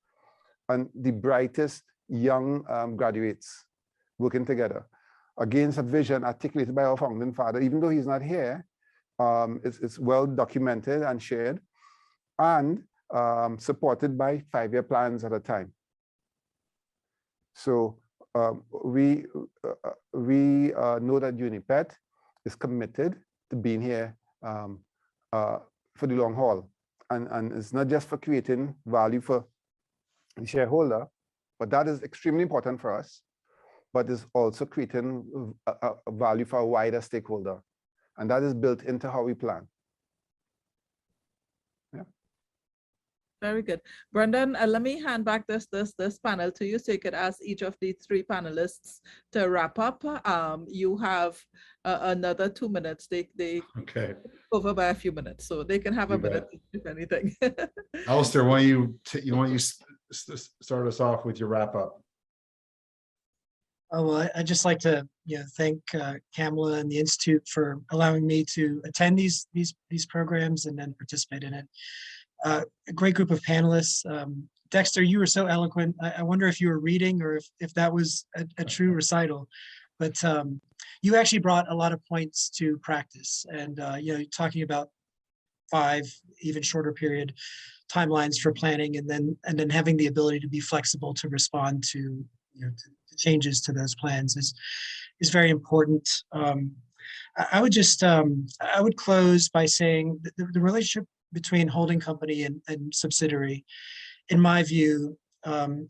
Speaker 4: and the brightest young graduates working together against a vision articulated by our founding father. Even though he's not here, it's well documented and shared and supported by 5-year plans at a time. So we know that UNIPET is committed to being here for the long haul. And it's not just for creating value for the shareholder, but that is extremely important for us, but it's also creating a value for a wider stakeholder. And that is built into how we plan. Yeah.
Speaker 5: Very good. Brendan, let me hand back this panel to you so you could ask each of the 3 panelists to wrap up. You have another 2 minutes. They
Speaker 2: Okay.
Speaker 5: over by a few minutes, so they can have a minute if anything.
Speaker 2: Alasdair, why don't you start us off with your wrap up?
Speaker 3: Oh, well, I'd just like to thank Kamala and the Institute for allowing me to attend these programs and then participate in it. A great group of panelists. Dexter, you were so eloquent. I wonder if you were reading or if that was a true recital, but you actually brought a lot of points to practice, and talking about 5, even shorter period timelines for planning, and then having the ability to be flexible to respond to to changes to those plans is very important. I would just I would close by saying the relationship between holding company and subsidiary, in my view,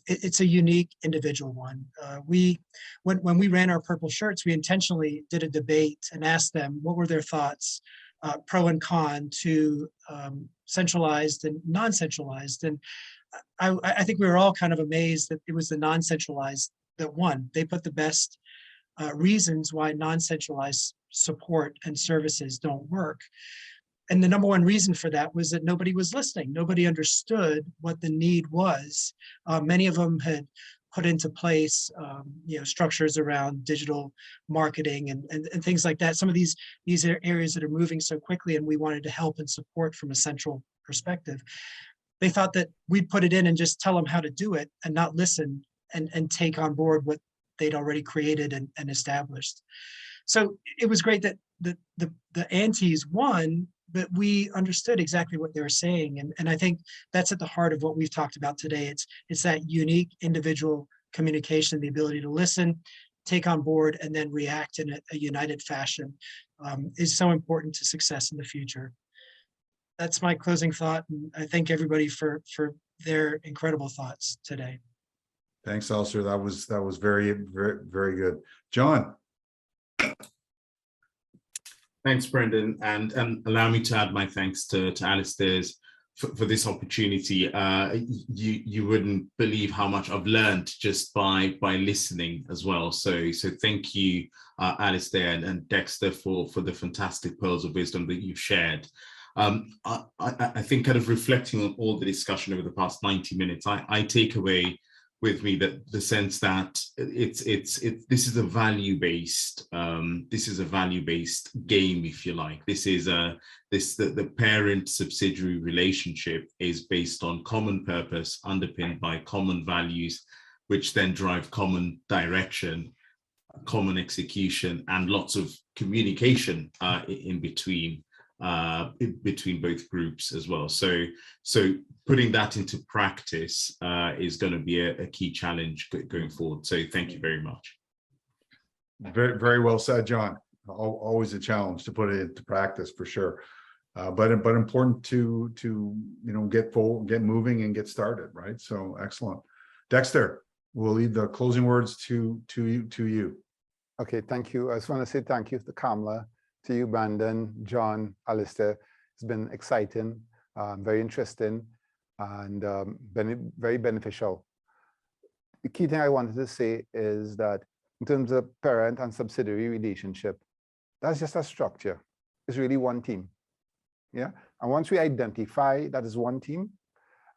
Speaker 3: it's a unique individual one. When we ran our purple shirts, we intentionally did a debate and asked them what were their thoughts, pro and con, to centralized and non-centralized. And I think we were all kind of amazed that it was the non-centralized that won. They put the best reasons why non-centralized support and services don't work. And the number one reason for that was that nobody was listening. Nobody understood what the need was. Many of them had put into place structures around digital marketing and things like that. Some of these are areas that are moving so quickly, and we wanted to help and support from a central perspective. They thought that we'd put it in and just tell them how to do it and not listen and take on board what they'd already created and established. So it was great that the antis won, but we understood exactly what they were saying. And I think that's at the heart of what we've talked about today. It's that unique individual communication, the ability to listen, take on board, and then react in a united fashion is so important to success in the future. That's my closing thought. And I thank everybody for their incredible thoughts today.
Speaker 2: Thanks, Alasdair. That was very, very, very good. John.
Speaker 1: Thanks, Brendan, and allow me to add my thanks to Alasdair for this opportunity. You wouldn't believe how much I've learned just by listening as well. So thank you, Alasdair and Dexter, for the fantastic pearls of wisdom that you've shared. I think, kind of reflecting on all the discussion over the past 90 minutes, I take away with me that the sense that this is a value-based game, if you like. The parent subsidiary relationship is based on common purpose, underpinned by common values, which then drive common direction, common execution, and lots of communication in between both groups as well. So putting that into practice is going to be a key challenge going forward. So thank you very much.
Speaker 2: Very, very well said, John. Always a challenge to put it into practice, for sure. But important to get moving and get started, right? So excellent. Dexter, we'll leave the closing words to you.
Speaker 4: Okay, thank you. I just want to say thank you to Kamala, to you, Brandon, John, Alasdair. It's been exciting, very interesting, and very beneficial. The key thing I wanted to say is that in terms of parent and subsidiary relationship, that's just a structure. It's really one team. Yeah. And once we identify that is one team,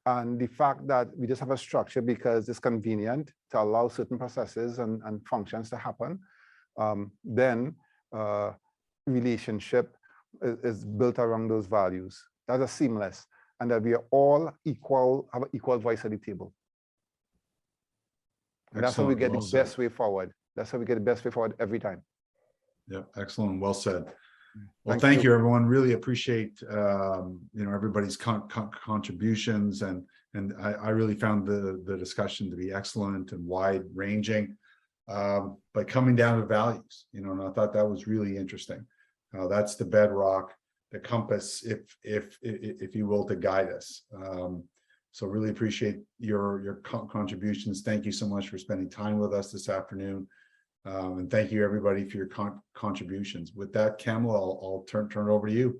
Speaker 4: and the fact that we just have a structure because it's convenient to allow certain processes and functions to happen, then relationship is built around those values that are seamless, and that we are all equal, have an equal voice at the table. And that's how we get the best way forward. That's how we get the best way forward every time.
Speaker 2: Yeah, excellent. Well said. Well, thank you, everyone. Really appreciate everybody's contributions, and I really found the discussion to be excellent and wide ranging, but coming down to values. And I thought that was really interesting. That's the bedrock, the compass, if you will, to guide us. So really appreciate your contributions. Thank you so much for spending time with us this afternoon. And thank you everybody for your contributions. With that, Kamala, I'll turn it over to you.